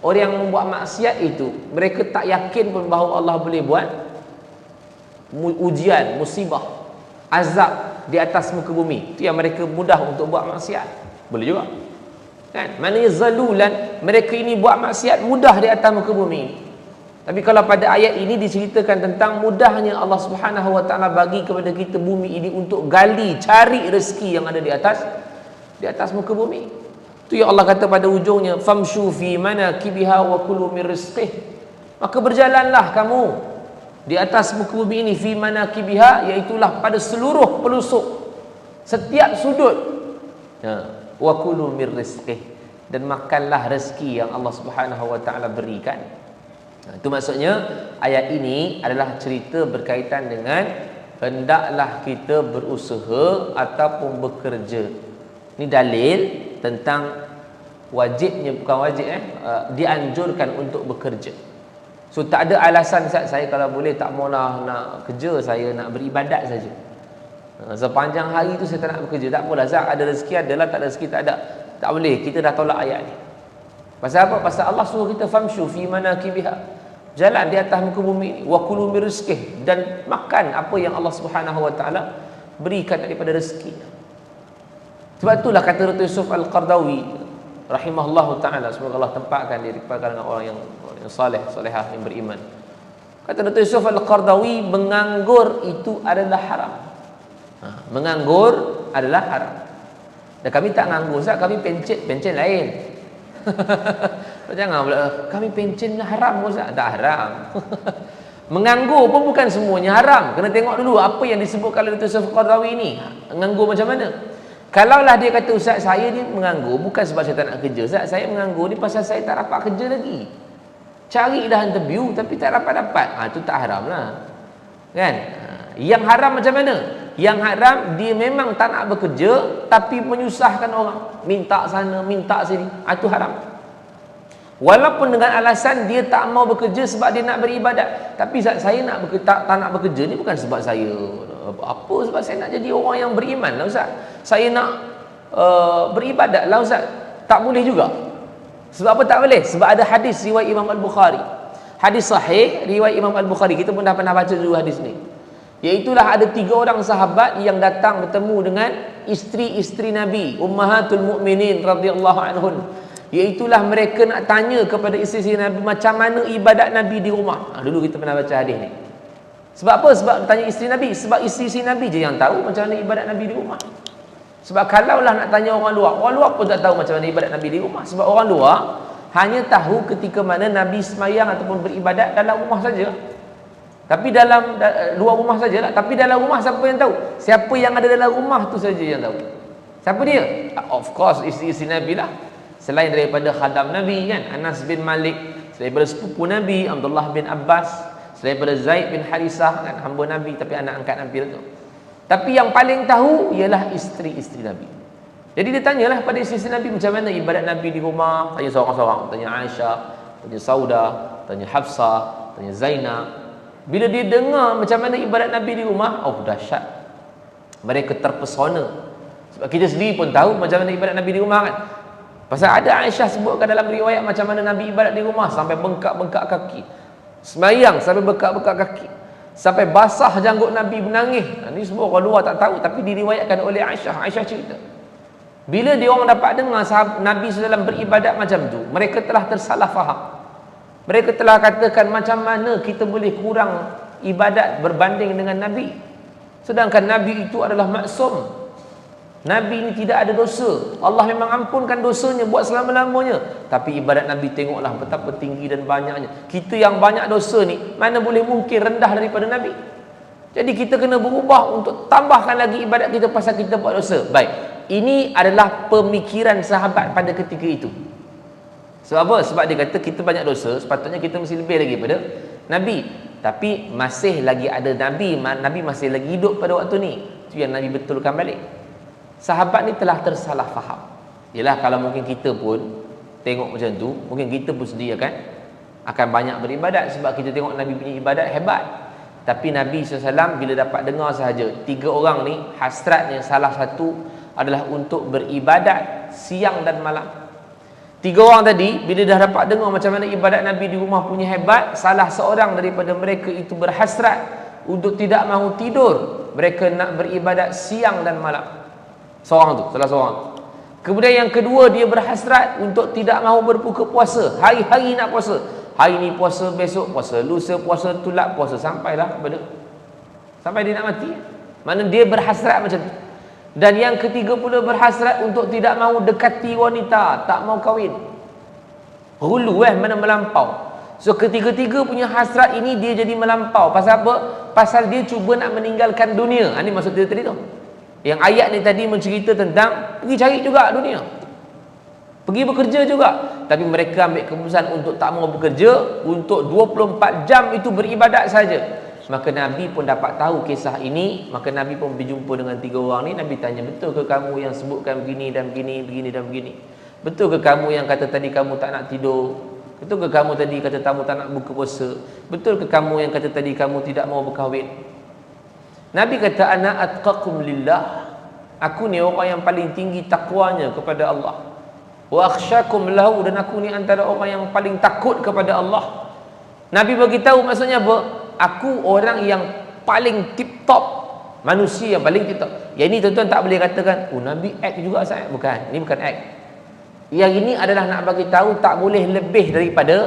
orang yang membuat maksiat itu, mereka tak yakin pun bahawa Allah boleh buat ujian, musibah, azab di atas muka bumi. Itu yang mereka mudah untuk buat maksiat. Boleh juga. Kan? Maknanya zalulan, mereka ini buat maksiat mudah di atas muka bumi. Tapi kalau pada ayat ini diceritakan tentang mudahnya Allah Subhanahu wa taala bagi kepada kita bumi ini untuk gali, cari rezeki yang ada di atas muka bumi. Itu yang Allah kata pada ujungnya, famshu fi manakibiha wa kulu min rizqihi. Maka berjalanlah kamu di atas muka bumi ini, fi manakibiha, iaitulah pada seluruh pelusuk, setiap sudut, wa kulu min rizqihi, dan makanlah rezeki yang Allah Subhanahu wa taala berikan. Itu maksudnya ayat ini adalah cerita berkaitan dengan hendaklah kita berusaha ataupun bekerja. Ini dalil tentang wajibnya, bukan wajib, dianjurkan untuk bekerja. So tak ada alasan, Ustaz, saya kalau boleh tak maulah nak kerja, saya nak beribadat saja. Sepanjang hari tu saya tak nak bekerja. Tak apalah, Ustaz, ada rezeki adalah, tak ada rezeki tak ada. Tak boleh, kita dah tolak ayat ni. Pasal apa? Pasal Allah suruh kita famshu fi manakibiha, jalan di atas muka bumi ni, wa kulu min rizqihi, dan makan apa yang Allah Subhanahu wa taala berikan daripada rezeki. Sebab itulah kata Dr. Yusuf Al-Qardawi rahimahullahu taala, semoga Allah tempatkan dia di kalangan orang yang saleh, salehah, yang beriman. Kata Dr. Yusuf Al-Qardawi, menganggur itu adalah haram. Menganggur adalah haram. Dan kami tak nganggur, Ustaz, kami pencen lain. Jangan pula kami pencen haram, Ustaz. Tak haram. Menganggur pun bukan semuanya haram. Kena tengok dulu apa yang disebutkan oleh Dr. Yusuf Al-Qardawi ni. Menganggur macam mana? Kalaulah dia kata, Ustaz, saya ni menganggur bukan sebab saya tak nak kerja, Ustaz, saya menganggur ni pasal saya tak dapat kerja lagi. Cari dah interview tapi tak dapat-dapat. Itu tak haram lah. Kan? Yang haram macam mana? Yang haram, dia memang tak nak bekerja tapi menyusahkan orang, minta sana, minta sini. Itu haram. Walaupun dengan alasan dia tak mau bekerja sebab dia nak beribadat. Tapi saya nak tak nak bekerja ni bukan sebab saya apa, sebab saya nak jadi orang yang beriman lah, Ustaz. Saya nak beribadat lah, Ustaz. Tak boleh juga. Sebab apa tak boleh? Sebab ada hadis riwayat Imam Al-Bukhari. Hadis sahih riwayat Imam Al-Bukhari. Kita pun dah pernah baca dulu hadis ni. Iaitulah ada 3 orang sahabat yang datang bertemu dengan isteri-isteri Nabi, Ummahatul Mukminin radhiyallahu anhun. Iaitulah mereka nak tanya kepada isteri-isteri Nabi macam mana ibadat Nabi di rumah. Dulu kita pernah baca hadis ni. Sebab apa? Sebab tanya isteri Nabi. Sebab isteri-isteri Nabi je yang tahu macam mana ibadat Nabi di rumah. Sebab kalaulah nak tanya orang luar pun tak tahu macam mana ibadat Nabi di rumah. Sebab orang luar hanya tahu ketika mana Nabi semayang ataupun beribadat dalam rumah saja. Tapi dalam luar rumah sajalah. Tapi dalam rumah siapa yang tahu? Siapa yang ada dalam rumah tu saja yang tahu. Siapa dia? Of course isteri-isteri Nabi lah. Selain daripada khadam Nabi kan, Anas bin Malik, daripada sepupu Nabi Abdullah bin Abbas, daripada Zaid bin Harisah kan, hamba Nabi tapi anak angkat Nabi tu. Tapi yang paling tahu ialah isteri-isteri Nabi. Jadi dia tanyalah pada isteri-isteri Nabi macam mana ibadat Nabi di rumah. Tanya seorang-seorang, tanya Aisyah, tanya Saudah, tanya Hafsah, tanya Zainab. Bila dia dengar macam mana ibadat Nabi di rumah, oh dahsyat. Mereka terpesona. Sebab kita sendiri pun tahu macam mana ibadat Nabi di rumah kan. Pasal ada Aisyah sebutkan dalam riwayat macam mana Nabi ibadat di rumah sampai bengkak-bengkak kaki. Semayang sampai bengkak-bengkak kaki. Sampai basah janggut Nabi menangis. Ini semua orang luar tak tahu tapi diriwayatkan oleh Aisyah. Aisyah cerita. Bila dia orang dapat dengar sahabat Nabi SAW beribadat macam tu, mereka telah tersalah faham. Mereka telah katakan macam mana kita boleh kurang ibadat berbanding dengan Nabi. Sedangkan Nabi itu adalah maksum. Nabi ini tidak ada dosa. Allah memang ampunkan dosanya buat selama-lamanya. Tapi ibadat Nabi tengoklah betapa tinggi dan banyaknya. Kita yang banyak dosa ni, mana boleh mungkin rendah daripada Nabi. Jadi kita kena berubah untuk tambahkan lagi ibadat kita pasal kita buat dosa. Baik, ini adalah pemikiran sahabat pada ketika itu. Sebab apa? Sebab dia kata kita banyak dosa, sepatutnya kita mesti lebih lagi pada Nabi. Tapi masih lagi ada Nabi, Nabi masih lagi hidup pada waktu ni. Itu yang Nabi betulkan balik. Sahabat ni telah tersalah faham. Yalah kalau mungkin kita pun tengok macam tu, mungkin kita pun sendiri akan banyak beribadat sebab kita tengok Nabi punya ibadat hebat. Tapi Nabi SAW bila dapat dengar sahaja 3 orang ni hasratnya salah satu adalah untuk beribadat siang dan malam. 3 orang tadi bila dah dapat dengar macam mana ibadat Nabi di rumah punya hebat, salah seorang daripada mereka itu berhasrat untuk tidak mahu tidur. Mereka nak beribadat siang dan malam. Seorang tu, salah seorang. Kemudian yang kedua, dia berhasrat untuk tidak mahu berbuka puasa. Hari-hari nak puasa. Hari ni puasa, besok puasa, lusa puasa, tulak puasa, sampailah sampai dia nak mati. Mana dia berhasrat macam tu. Dan yang ketiga pula berhasrat untuk tidak mahu dekati wanita, tak mahu kahwin. Hulu mana melampau. So ketiga-tiga punya hasrat ini dia jadi melampau. Pasal apa? Pasal dia cuba nak meninggalkan dunia. Ini maksud dia tadi tu. Yang ayat ni tadi mencerita tentang pergi cari juga dunia, pergi bekerja juga. Tapi mereka ambil keputusan untuk tak mau bekerja, untuk 24 jam itu beribadat saja. Maka Nabi pun dapat tahu kisah ini. Maka Nabi pun berjumpa dengan 3 orang ni. Nabi tanya, betul ke kamu yang sebutkan begini dan begini, begini dan begini? Betul ke kamu yang kata tadi kamu tak nak tidur? Betul ke kamu tadi kata kamu tak nak buka puasa? Betul ke kamu yang kata tadi kamu tidak mau berkahwin? Nabi kata, ana atqakum lillah. Aku ni orang yang paling tinggi takwanya kepada Allah. Wa akhsyakum lahu, dan aku ni antara orang yang paling takut kepada Allah. Nabi bagi tahu maksudnya apa? Aku orang yang paling tip top, manusia yang paling tip top. Yang ini tuan-tuan tak boleh katakan, oh Nabi act juga saya. Bukan, ini bukan act. Yang ini adalah nak bagi tahu tak boleh lebih daripada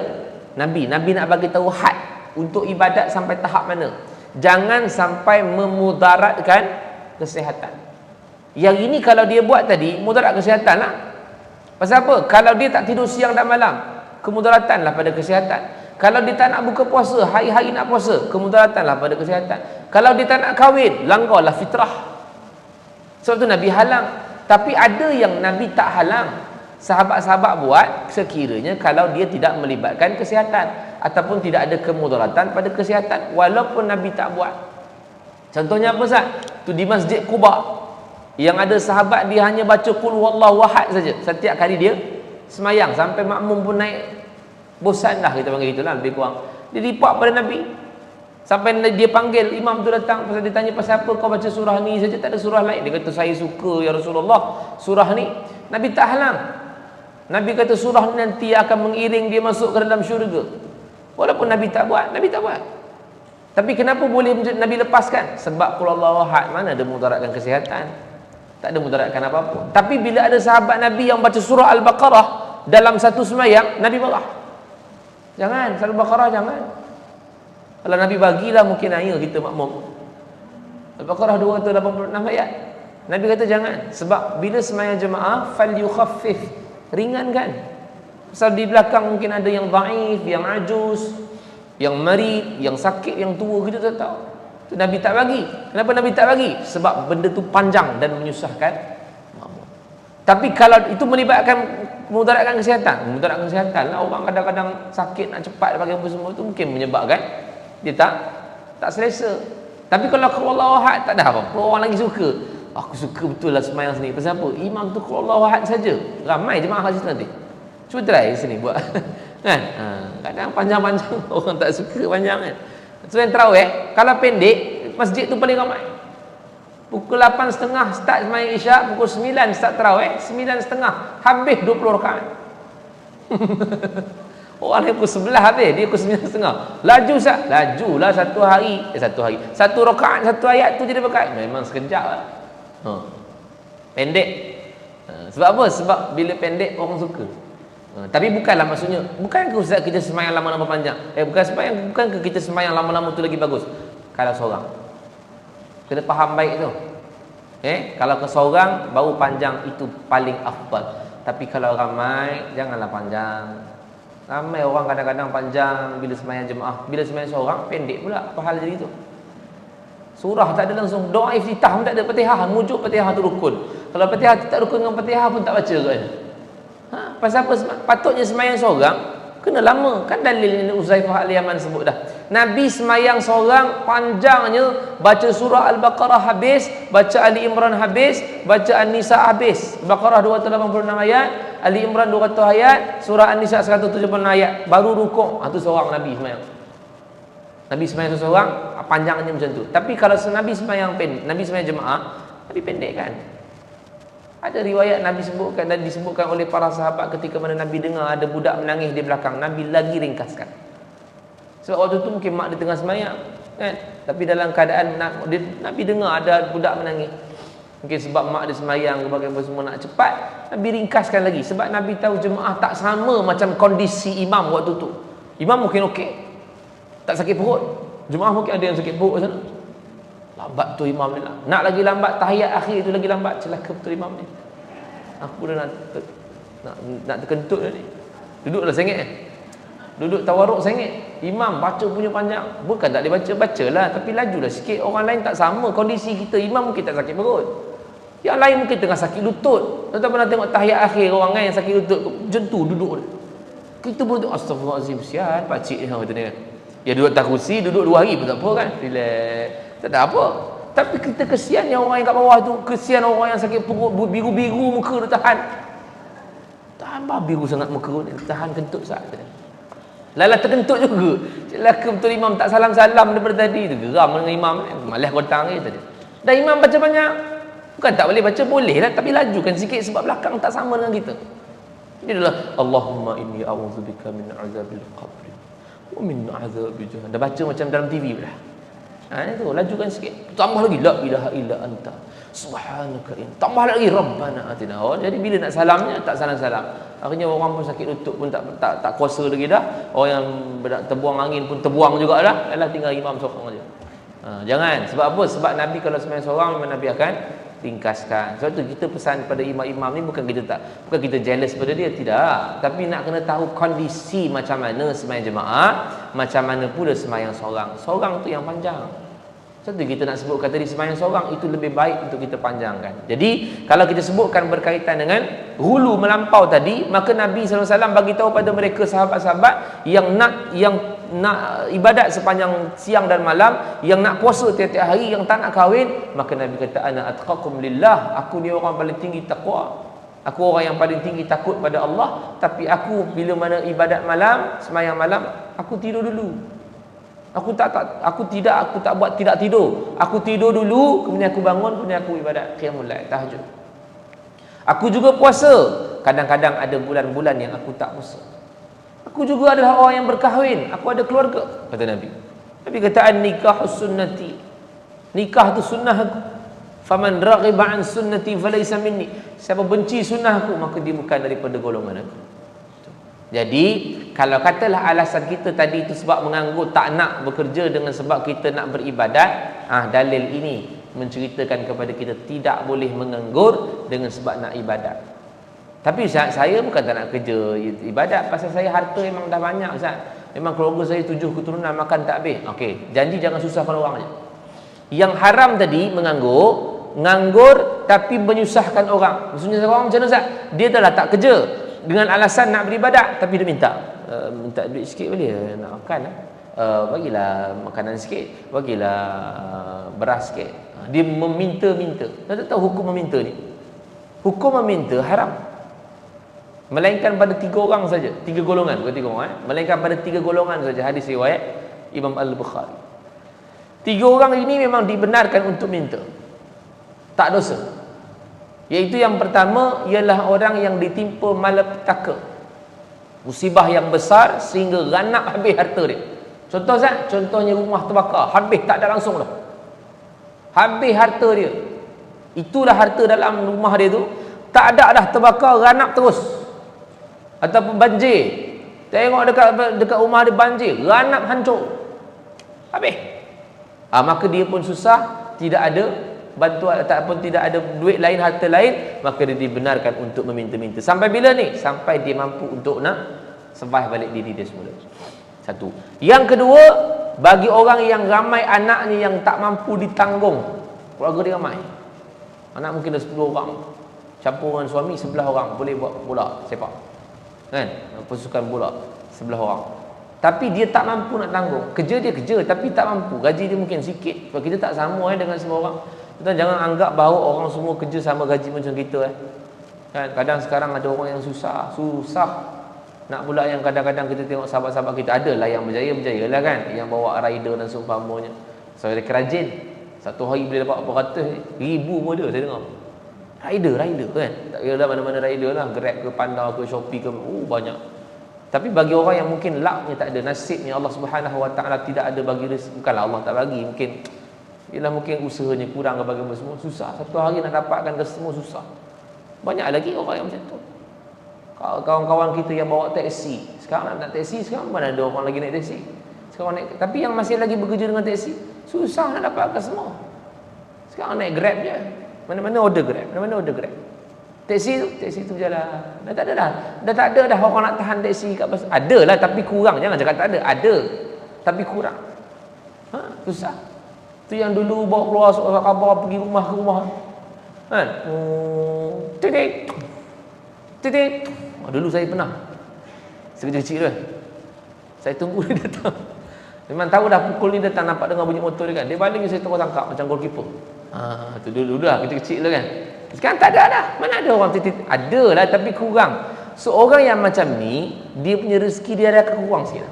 Nabi. Nabi nak bagi tahu had untuk ibadat sampai tahap mana. Jangan sampai memudaratkan kesihatan. Yang ini kalau dia buat tadi, mudarat kesihatan lah. Pasal apa? Kalau dia tak tidur siang dan malam, kemudaratan lah pada kesihatan. Kalau dia tak nak buka puasa, hari-hari nak puasa, kemudaratan lah pada kesihatan. Kalau dia tak nak kahwin, langgarlah fitrah. Sebab tu Nabi halang. Tapi ada yang Nabi tak halang. Sahabat-sahabat buat sekiranya kalau dia tidak melibatkan kesihatan ataupun tidak ada kemudaratan pada kesihatan, walaupun Nabi tak buat. Contohnya apa Ustaz? Tu di Masjid Quba yang ada sahabat dia hanya baca qul huwallahu ahad saja setiap kali dia semayang, sampai makmum pun naik bosan dah, kita panggil itulah lebih kurang. Dia lipat pada Nabi sampai dia panggil imam tu datang, pasal dia tanya pasal apa kau baca surah ni saja, tak ada surah lain. Dia kata saya suka ya Rasulullah surah ni. Nabi tak halang. Nabi kata surah ni nanti akan mengiring dia masuk ke dalam syurga. Walaupun Nabi tak buat, Nabi tak buat. Tapi kenapa boleh Nabi lepaskan? Sebab qul huwallahu ahad mana ada mudaratkan kesihatan, tak ada mudaratkan apa-apa. Tapi bila ada sahabat Nabi yang baca surah Al-Baqarah dalam satu semayang, Nabi marah. Jangan, surah Al-Baqarah jangan. Kalau Nabi bagilah mungkin hanya kita makmum. Al-Baqarah 286 ayat. Nabi kata jangan. Sebab bila sembahyang jemaah, falyukhaffif, ringankan. Pasal di belakang mungkin ada yang dhaif, yang ajuz, yang marid, yang sakit, yang tua, kita tak tahu. Tu Nabi tak bagi. Kenapa Nabi tak bagi? Sebab benda tu panjang dan menyusahkan makmum. Tapi kalau itu memudaratkan kesihatan lah. Orang kadang-kadang sakit nak cepat bagi apa semua, tu mungkin menyebabkan dia tak selesa. Tapi kalau Allahu Ahad tak ada apa-apa. Orang lagi suka. Aku suka betul lah sembahyang sini. Pasal apa? Imam tu Allahu Ahad saja. Ramai jemaah kat situ nanti. Cuba try sini buat. Kan? Kadang panjang-panjang orang tak suka panjang kan. Selain tarawih, kalau pendek, masjid tu paling ramai. Pukul 8.30 start sembahyang Isyak, pukul 9 start tarawih, 9.30 habis 20 rakaat. Orang ni pukul 11 habis, dia pukul 9.30. Lajulah satu rakaat, satu ayat tu jadi berkat. Memang sekejap lah. Pendek. Sebab apa? Sebab bila pendek orang suka. Tapi bukanlah maksudnya, bukan ke ustaz kita sembahyang lama-lama panjang. Bukan ke kita sembahyang lama-lama tu lagi bagus. Kalau seorang, kena faham baik tu. Kalau ke seorang baru panjang, itu paling afdal. Tapi kalau ramai, janganlah panjang. Ramai orang kadang-kadang panjang bila sembahyang jemaah, bila sembahyang seorang pendek pula. Apa hal jadi tu? Surah tak ada langsung, doa iftitah pun tak ada, Fatihah, mujuk Fatihah tu rukun. Kalau Fatihah tak rukun dengan Fatihah pun tak baca kan. Pasal apa? Patutnya sembahyang seorang kena lama. Kan dalil Uzaifah Al-Yaman sebut dah. Nabi sembahyang seorang panjangnya, baca surah Al-Baqarah habis, baca Ali Imran habis, baca An-Nisa habis. Al-Baqarah 286 ayat, Ali Imran 200 ayat, surah An-Nisa 176 ayat, baru rukuk. Itu seorang Nabi sembahyang. Nabi sembahyang seorang panjangnya macam tu. Tapi kalau Nabi sembahyang jemaah, Nabi pendek kan. Ada riwayat Nabi sebutkan dan disebutkan oleh para sahabat ketika mana Nabi dengar ada budak menangis di belakang, Nabi lagi ringkaskan. Sebab waktu tu mungkin mak dia tengah sembahyang kan? Tapi dalam keadaan Nabi dengar ada budak menangis. Mungkin sebab mak dia sembahyang apa semua nak cepat, Nabi ringkaskan lagi. Sebab Nabi tahu jemaah tak sama macam kondisi imam waktu tu. Imam mungkin okey, tak sakit perut. Jemaah mungkin ada yang sakit perut sana. Lambat tu imam ni lah. Nak lagi lambat, tahiyat akhir tu lagi lambat. Celaka betul imam ni. Aku dah nak terkentut dah ni. Duduklah sengit. Duduk tawaruk sengit. Imam baca punya panjang. Bukan tak boleh baca, bacalah. Tapi lajulah sikit. Orang lain tak sama kondisi kita. Imam mungkin tak sakit perut. Yang lain mungkin tengah sakit lutut. Tuan-tuan pernah tengok tahiyat akhir orang kan yang sakit lutut. Macam tu duduk. Kita pun tengok, astagfirullahaladzim, sial pakcik ni. Ya duduk atas kursi, duduk 2 hari pun tak apa kan. Relax. Tak ada apa. Tapi kita kesian yang orang yang kat bawah tu. Kesian orang yang sakit perut, biru-biru muka dia tahan. Tahan biru sangat muka dia. Tahan kentut saat tu. Lala terkentut juga. Celaka betul imam tak salam-salam daripada tadi tu. Geram dengan imam ni. Malah kontang je tadi. Dan imam baca banyak. Bukan tak boleh baca, boleh lah. Tapi lajukan sikit sebab belakang tak sama dengan kita. Jadi adalah Allahumma inni a'udzubika min azabil qabri wa min azabil jahannam. Dah baca macam dalam TV pula. Itu lajukan sikit. Tambah lagi la ilaha illa anta subhanaka in. Tambah lagi rabbana atina. Jadi bila nak salamnya tak salam-salam. Akhirnya orang pun sakit lutut pun tak kuasa lagi dah. Orang yang terbuang angin pun terbuang juga dah. Alah tinggal imam seorang aja. Jangan. Sebab apa? Sebab Nabi kalau sembahyang seorang memang Nabi akan ringkaskan. Sebab tu kita pesan pada imam-imam ni bukan kita jealous pada dia, tidak. Tapi nak kena tahu kondisi macam mana sembahyang jemaah, macam mana pula sembahyang seorang. Seorang tu yang panjang. Sebab tu kita nak sebutkan tadi sembahyang seorang itu lebih baik untuk kita panjangkan. Jadi kalau kita sebutkan berkaitan dengan hulu melampau tadi, maka Nabi SAW bagi tahu pada mereka sahabat-sahabat yang nak ibadat sepanjang siang dan malam, yang nak puasa tiap-tiap hari, yang tak nak kahwin, maka Nabi kata ana atqakum lillah, aku ni orang paling tinggi takwa, aku orang yang paling tinggi takut pada Allah. Tapi aku bila mana ibadat malam, sembahyang malam, aku tidur dulu. Aku tak buat tidak tidur. Aku tidur dulu, kemudian aku bangun, kemudian aku ibadat qiyamul lail, tahajud. Aku juga puasa. Kadang-kadang ada bulan-bulan yang aku tak puasa. Aku juga adalah orang yang berkahwin. Aku ada keluarga, kata Nabi. Nabi kata an-nikahus sunnati. Nikah tu sunnah aku. Faman raghiba an sunnati falaysa minni. Siapa benci sunnah aku, maka dia bukan daripada golongan aku. Jadi kalau katalah alasan kita tadi itu sebab menganggur, tak nak bekerja dengan sebab kita nak beribadat, dalil ini menceritakan kepada kita tidak boleh menganggur dengan sebab nak ibadat. Tapi Ustaz, saya bukan tak nak kerja ibadat, pasal saya harta memang dah banyak Ustaz. Memang keluarga saya 7 keturunan makan tak habis. Okey, janji jangan susahkan orang aja. Yang haram tadi nganggur tapi menyusahkan orang. Maksudnya orang macam mana Ustaz? Dia dah tak kerja dengan alasan nak beribadat, tapi dia minta duit sikit boleh nak makan. Bagilah makanan sikit, bagilah beras sikit. Dia meminta-minta. Anda tahu hukum meminta ni? Hukum meminta haram. Melainkan pada 3 orang saja, 3 golongan, bukan 3 orang melainkan pada 3 golongan saja. Hadis riwayat Imam Al-Bukhari. 3 orang ini memang dibenarkan untuk minta, tak dosa. Iaitu yang pertama ialah orang yang ditimpa malapetaka, musibah yang besar sehingga ganap habis harta dia. Contoh Zat, contohnya rumah terbakar, habis tak ada langsung dah, habis harta dia. Itulah harta dalam rumah dia tu, tak ada dah, terbakar, ganap terus. Ataupun banjir, tengok dekat rumah dia banjir, ganap hancur, habis. Maka dia pun susah, tidak ada bantuan ataupun tidak ada duit lain, harta lain, maka dia dibenarkan untuk meminta-minta. Sampai bila ni? Sampai dia mampu untuk nak survive balik diri dia semula. Satu. Yang kedua, bagi orang yang ramai anaknya yang tak mampu ditanggung, keluarga dia ramai, anak mungkin ada 10 orang, campur dengan suami 11 orang, boleh buat bola sepak kan, pasukan bola 11 orang, tapi dia tak mampu nak tanggung. Kerja dia kerja tapi tak mampu, gaji dia mungkin sikit. Sebab kita tak sama dengan semua orang. Kita jangan anggap bahawa orang semua kerja sama gaji macam kita kan. Kadang sekarang ada orang yang susah nak pula yang kadang-kadang kita tengok sahabat-sahabat kita, adalah yang berjaya lah kan, yang bawa rider dan seumpamanya. Saya kerajin satu hari boleh dapat berapa ratus ribu modal saya dengar. Rider kan, tak kira mana-mana rider lah, Grab ke, Panda ke, Shopee ke, banyak. Tapi bagi orang yang mungkin lucknya tak ada, nasibnya Allah Subhanahu Wa Taala tidak ada bagi rezeki, bukanlah Allah tak bagi, mungkin usahanya kurang ke bagi semua, susah satu hari nak dapatkan ke semua, susah. Banyak lagi orang yang macam tu. Kawan-kawan kita yang bawa taksi, sekarang nak taksi, sekarang mana ada orang lagi naik taksi sekarang naik, tapi yang masih lagi bekerja dengan taksi susah nak dapatkan semua. Sekarang naik Grab je, mana-mana order Grab. Taksi tu berjalan. Dah tak ada dah orang nak tahan taksi kat bas. Ada lah tapi kurang. Jangan cakap tak ada. Ada tapi kurang. Susah. Tu yang dulu bawa keluar surat khabar pergi rumah ke rumah. Kan? Titik. Dulu saya pernah. Sekecil-kecil tu. Saya tunggu dia datang. Memang tahu dah pukul ni datang, nampak dengar bunyi motor dia kan. Dia baling, saya terus tangkap macam goalkeeper. Tu dulu dah kecil-kecil tu kan. Sekarang tak ada dah. Mana ada orang titik? Ada lah tapi kurang. So orang yang macam ni, dia punya rezeki dia akan kurang sikit.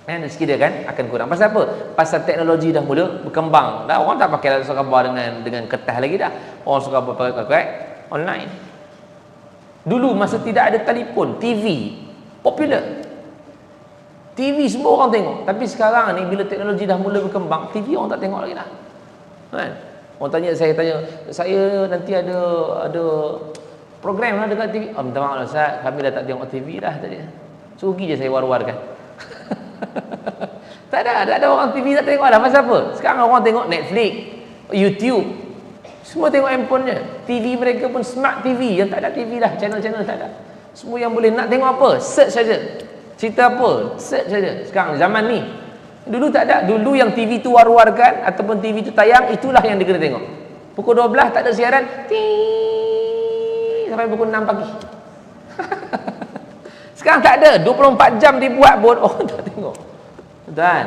Rezeki dia kan akan kurang. Pasal apa? Pasal teknologi dah mula berkembang. Dah orang tak pakai surat khabar dengan kertas lagi dah. Orang surat khabar pakai online. Dulu masa tidak ada telefon, TV popular. TV semua orang tengok. Tapi sekarang ni bila teknologi dah mula berkembang, TV orang tak tengok lagi dah. Kan? Orang tanya, saya nanti ada program lah dekat TV. Minta maaf lah Ustaz, kami dah tak tengok TV dah tadi. So pergi je saya war-warkan. Tak ada orang TV tak tengok dah. Pasal apa? Sekarang orang tengok Netflix, YouTube, semua tengok handphonenya. TV mereka pun smart TV, yang tak ada TV dah, channel-channel tak ada. Semua yang boleh nak tengok apa, search saja. Cerita apa, search saja. Sekarang zaman ni, dulu tak ada. Dulu yang TV tu war-warkan ataupun TV tu tayang, itulah yang dia kena tengok. Pukul 12 tak ada siaran, sampai pukul 6 pagi. Sekarang tak ada, 24 jam dibuat pun orang tak tengok. Dan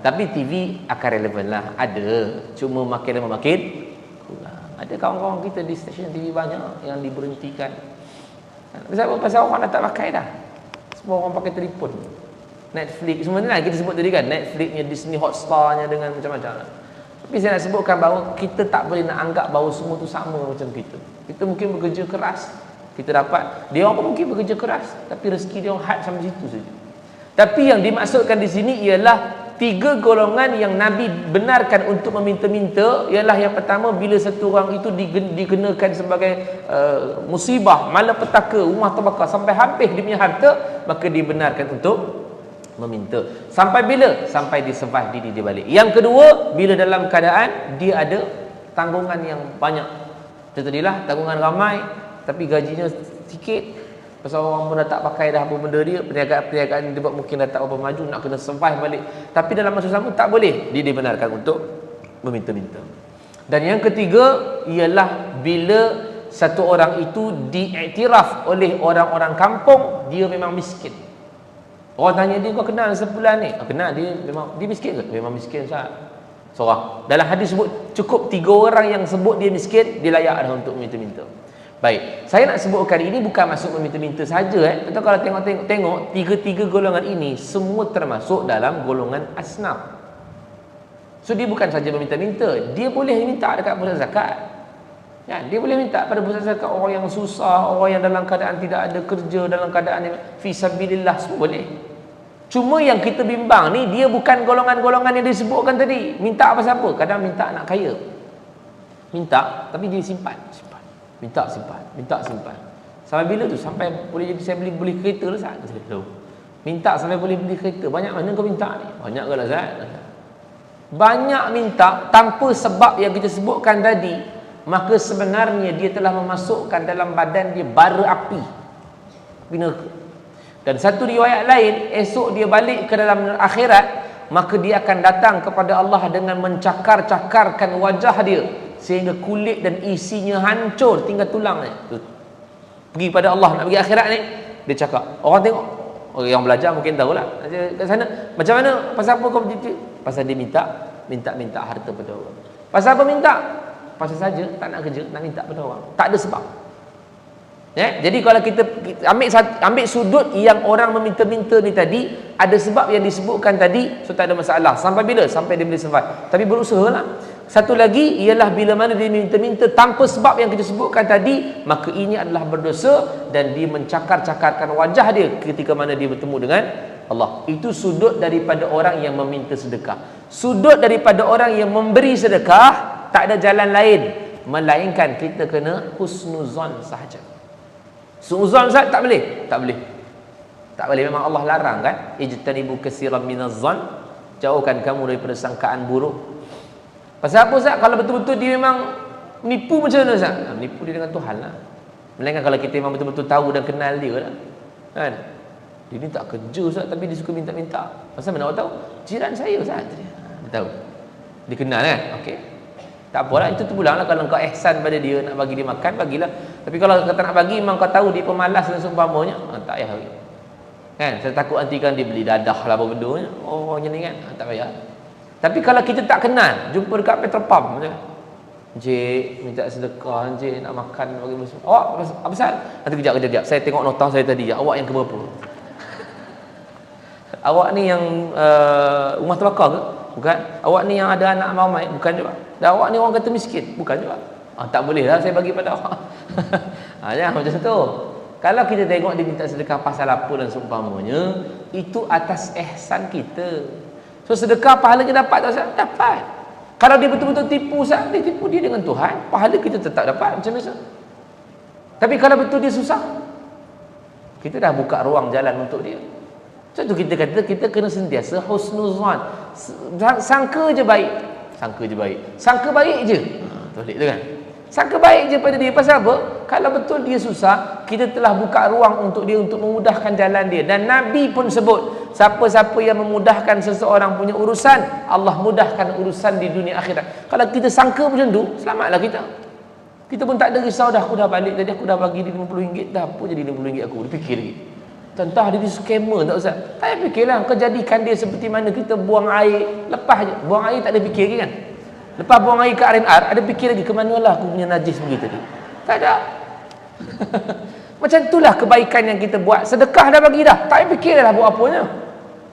tapi TV akan relevan lah, ada. Cuma makin lama makin kurang. Ada kawan-kawan kita di stesen TV banyak yang diberhentikan. Pasal orang dah tak pakai dah. Semua orang pakai telefon. Netflix semua ni lah kita sebut tadi kan, Netflixnya, Disney Hotstar-nya dengan macam-macam. Tapi saya nak sebutkan bahawa kita tak boleh nak anggap bahawa semua tu sama macam kita. Kita mungkin bekerja keras, kita dapat. Dia orang pun mungkin bekerja keras, tapi rezeki dia orang had sampai situ saja. Tapi yang dimaksudkan di sini ialah 3 golongan yang Nabi benarkan untuk meminta-minta. Ialah yang pertama, bila satu orang itu dikenakan sebagai musibah, malapetaka, rumah terbakar sampai habis dia punya harta, maka dibenarkan untuk meminta. Sampai bila? Sampai dia survive diri dia balik. Yang kedua, bila dalam keadaan dia ada tanggungan yang banyak. Macam tadilah, tanggungan ramai tapi gajinya sikit. Pasal orang pun dah tak pakai dah apa benda dia, perniagaan dia buat mungkin dah tak apa maju, nak kena survive balik. Tapi dalam masa sama tak boleh, dia dibenarkan untuk meminta-minta. Dan yang ketiga ialah bila satu orang itu diiktiraf oleh orang-orang kampung dia memang miskin. Orang tanya dia, kau kenal sebulan ni? Kenal, dia memang dia miskin ke? Memang miskin Ustaz. Seorang. Dalam hadis sebut cukup 3 orang yang sebut dia miskin, dia layak dah untuk minta-minta. Baik, saya nak sebutkan ini bukan masuk meminta-minta saja Tapi kalau tengok tiga golongan ini semua termasuk dalam golongan asnaf. So dia bukan saja meminta-minta, dia boleh minta dekat pusat zakat. Ya, dia boleh minta pada pusat zakat orang yang susah, orang yang dalam keadaan tidak ada kerja, dalam keadaan yang fisabilillah, semua boleh. Cuma yang kita bimbang ni dia bukan golongan-golongan yang disebutkan tadi. Minta apa siapa? Kadang minta anak kaya. Minta tapi dia simpan. Minta simpan. Sampai bila tu? Sampai boleh jadi saya beli kereta lah Ustaz. Minta sampai boleh beli kereta. Banyak mana kau minta ni? Banyak ke lah Ustaz? Banyak minta tanpa sebab yang kita sebutkan tadi, maka sebenarnya dia telah memasukkan dalam badan dia bara api neraka. Dan satu riwayat lain, esok dia balik ke dalam akhirat, maka dia akan datang kepada Allah dengan mencakar-cakarkan wajah dia sehingga kulit dan isinya hancur, tinggal tulang ni. Pergi pada Allah nak pergi akhirat ni, dia cakap. Orang tengok, orang yang belajar mungkin tahulah. Kat sana, macam mana? Pasal apa kau begitu? Pasal dia minta harta pada orang. Pasal apa minta? Pasal saja tak nak kerja, nak minta pada orang. Tak ada sebab. Jadi kalau kita ambil sudut yang orang meminta-minta ni tadi, ada sebab yang disebutkan tadi, so tak ada masalah. Sampai bila? Sampai dia boleh survive. Tapi berusahalah. Satu lagi ialah bila mana dia minta-minta tanpa sebab yang kita sebutkan tadi, maka ini adalah berdosa dan dia mencakar-cakarkan wajah dia ketika mana dia bertemu dengan Allah. Itu sudut daripada orang yang meminta sedekah. Sudut daripada orang yang memberi sedekah, tak ada jalan lain melainkan kita kena husnuzan sahaja. Suuzon Ustaz tak boleh? Tak boleh, memang Allah larang kan? Ijtanibu katsiran minaz-zan, jauhkan kamu daripada sangkaan buruk. Pasal apa Ustaz? Kalau betul-betul dia memang nipu, macam mana Ustaz? Nipu dia dengan Tuhan lah. Melainkan kalau kita memang betul-betul tahu dan kenal dia lah, kan? Dia ni tak kerja Ustaz, tapi dia suka minta-minta. Pasal mana awak tahu? Jiran saya Ustaz. Dia tahu, dia kenal kan? Okey, tak apalah, itu tu pulang lah. Kalau kau ihsan pada dia, nak bagi dia makan, bagilah. Tapi kalau kata nak bagi, memang kau tahu dia pemalas dan seumpamanya, tak payah bagi. Kan? Saya takut nanti kan dia beli dadah lah apa benda ni. Oh macam ni kan? Tak payah. Tapi kalau kita tak kenal, jumpa dekat petrol pump macam, Encik minta sedekah, Encik nak makan bagi musuh. Awak apa pasal? Nanti kejap. Saya tengok nota saya tadi. Awak yang keberapa? Awak ni yang rumah terbakar ke? Bukan. Awak ni yang ada anak ramai? Bukan juga. Dan awak ni orang kata miskin? Bukan juga. Tak boleh lah saya bagi pada awak. Jangan macam tu. Kalau kita tengok dia minta sedekah pasal apa dan seumpamanya, itu atas ihsan kita. So sedekah pahala kita dapat tak Ustaz? Dapat. Kalau dia betul-betul tipu Ustaz, dia tipu dia dengan Tuhan, pahala kita tetap dapat macam biasa. Tapi kalau betul dia susah, kita dah buka ruang jalan untuk dia. Sebab tu kita kata kita kena sentiasa husnuzan. Sangka je baik. Sangka baik je. Tolik tu kan. Sangka baik je pada dia. Pasal apa? Kalau betul dia susah, kita telah buka ruang untuk dia, untuk memudahkan jalan dia. Dan Nabi pun sebut, siapa-siapa yang memudahkan seseorang punya urusan, Allah mudahkan urusan di dunia akhirat. Kalau kita sangka macam tu, selamatlah kita. Kita pun tak ada risau dah, aku dah balik tadi, aku dah bagi dia RM50, dah apa jadi RM50 aku? Dia fikir lagi. Entah dia scammer tak Ustaz? Tak payah fikirlah. Kau jadikan dia seperti mana kita buang air, lepas je. Buang air tak ada fikir lagi kan? Lepas buang air ke R&R, ada fikir lagi, ke manalah aku punya najis begitu tadi? Tak ada. Macam itulah kebaikan yang kita buat. Sedekah dah bagi dah, tak payah fikir dah buat apanya.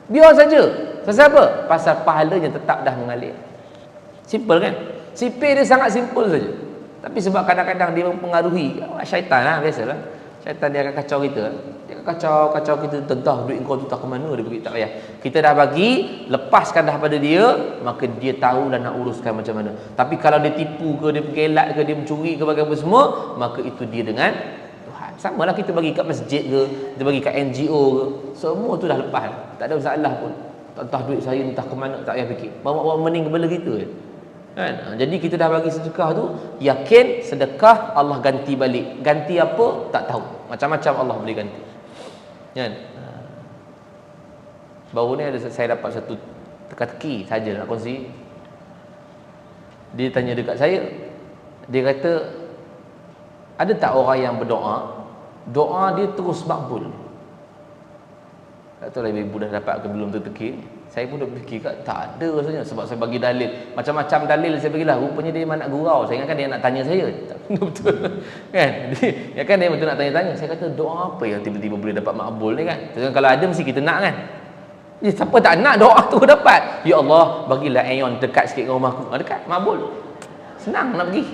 Biar saja. Pasal apa? Pasal pahalanya tetap dah mengalir. Simple kan? Sipir dia sangat simple saja. Tapi sebab kadang-kadang dia mempengaruhi syaitan lah, biasalah. Syaitan dia akan kacau kita. Dia akan kacau kita, tentang duit kau tu tak ke mana dia pergi. Tak payah. Kita dah bagi, lepaskan dah pada dia, maka dia tahu dah nak uruskan macam mana. Tapi kalau dia tipu ke, dia berkelat ke, dia mencuri ke, bagaimana semua, maka itu dia dengan Tuhan. Sama lah kita bagi kat masjid ke, kita bagi kat NGO ke, semua tu dah lepas. Tak ada masalah pun. Entah duit saya entah ke mana, tak payah fikir. Bawa mening kepala kita je. Kan? Jadi kita dah bagi sedekah tu, yakin sedekah Allah ganti balik. Ganti apa? Tak tahu. Macam-macam Allah boleh ganti. Kan? Baru ni saya dapat satu teka-teki saja nak kongsi. Dia tanya dekat saya, dia kata, ada tak orang yang berdoa, doa dia terus makbul? Tak tahu lah ibu dah dapat ke belum teka-teki. Saya pun dah fikir kat, tak ada rasanya. Sebab saya bagi dalil, macam-macam dalil saya bagilah. Rupanya dia memang nak gurau. Saya ingatkan dia nak tanya saya. Tak betul. Kan? Ya kan dia betul nak tanya-tanya. Saya kata, doa apa yang tiba-tiba boleh dapat makbul ni kan? Kalau ada mesti kita nak kan? Ya, siapa tak nak doa tu dapat? Ya Allah, bagilah aeon dekat sikit dengan rumahku. Dekat, makbul. Senang nak pergi.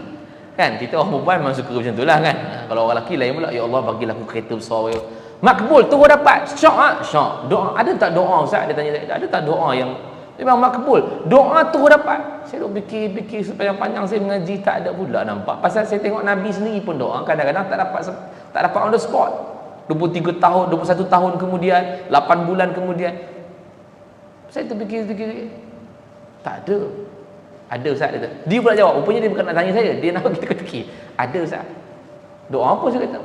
Kan? Kita orang perempuan memang suka macam tu lah kan? Kalau orang lelaki lain pula, ya Allah, bagilah aku kereta besar. Makbul tu dapat. Syok ah, syok. Doa ada tak doa Ustaz? Dia tanya saya. Ada tak doa yang memang makbul? Doa tu dapat. Saya duk fikir sepanjang-panjang saya mengaji, tak ada pula nampak. Pasal saya tengok Nabi sendiri pun doa kadang-kadang tak dapat on the spot. 23 tahun, 21 tahun kemudian, 8 bulan kemudian. Saya terfikir tak ada. Ada Ustaz dia. Dia pula jawab. Rupanya dia bukan nak tanya saya, dia nak kita teki. Ada Ustaz. Doa apa saya kata?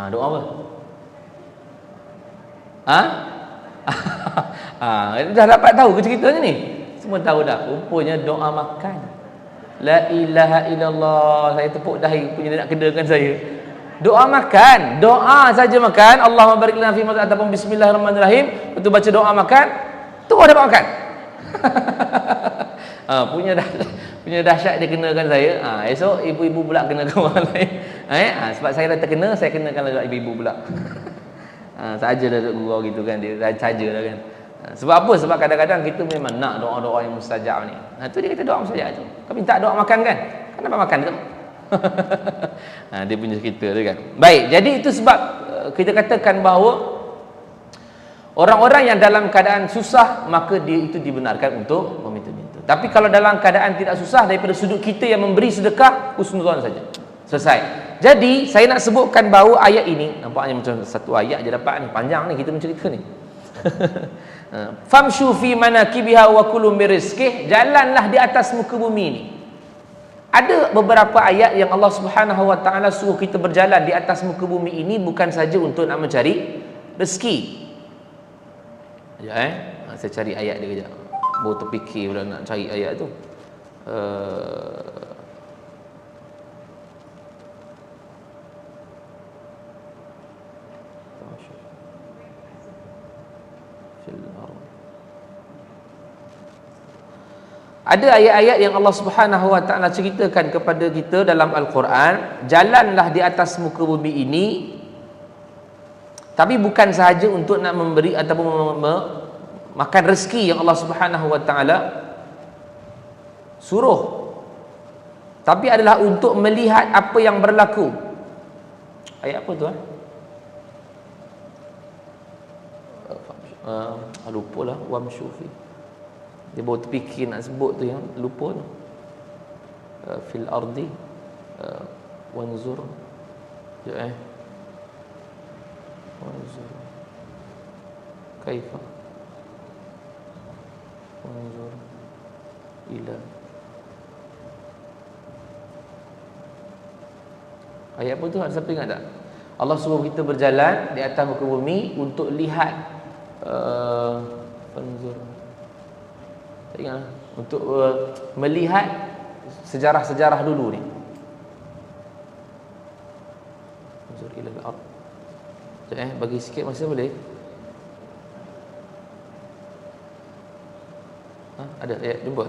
Doa apa? Dah dapat tahu ke ceritanya ni? Semua tahu dah. Rupanya doa makan. La ilaha illallah. Saya tepuk dahi punya dia nak kenakan saya. Doa makan. Doa saja makan. Allahumma barik lana fi ma ataupun bismillahirrahmanirrahim. Betul baca doa makan, terus dapat makan. Punya dahsyat dia kenakan saya. Esok ibu-ibu pula kenakan orang lain. Sebab saya dah terkena, saya kenakan lagi ibu-ibu pula. Sajalah gurau gitu kan, dia sajalah kan. Sebab apa? Sebab kadang-kadang kita memang nak doa-doa yang mustajab ni. Tu dia kata doa mustajab tu. Kau minta doa makan kan? Kenapa makan tu? Dia punya cerita tu kan. Baik, jadi itu sebab kita katakan bahawa orang-orang yang dalam keadaan susah, maka dia itu dibenarkan untuk meminta-minta. Tapi kalau dalam keadaan tidak susah, daripada sudut kita yang memberi sedekah, husnuzon saja. Selesai. Jadi saya nak sebutkan bahawa ayat ini, nampaknya macam satu ayat je dapat ni, panjang ni kita mencerita ni. Famshu fi manakibiha wa kulu min rizqih, jalanlah di atas muka bumi ni. Ada beberapa ayat yang Allah Subhanahu wa taala suruh kita berjalan di atas muka bumi ini bukan saja untuk nak mencari rezeki. Sekejap saya cari ayat dia kejap. Baru terfikir pula nak cari ayat tu. Ada ayat-ayat yang Allah Subhanahu wa taala ceritakan kepada kita dalam Al-Quran, jalanlah di atas muka bumi ini, tapi bukan sahaja untuk nak memberi ataupun makan rezeki yang Allah Subhanahu wa taala suruh, tapi adalah untuk melihat apa yang berlaku. Ayat apa tu? Lupalah. Wamshufi. Dia baru terfikir nak sebut tu yang lupa tu. Fil ardi wanzur. Wanzur kaifa wanzur ila. Ayat apa tu? Ada siapa ingat tak? Allah suruh kita berjalan di atas muka bumi untuk lihat wanzur. Tak ingat lah. Untuk melihat sejarah-sejarah dulu ni. Wanzur ila al-ard. Bagi sikit masa boleh? Ada ayat jumpa?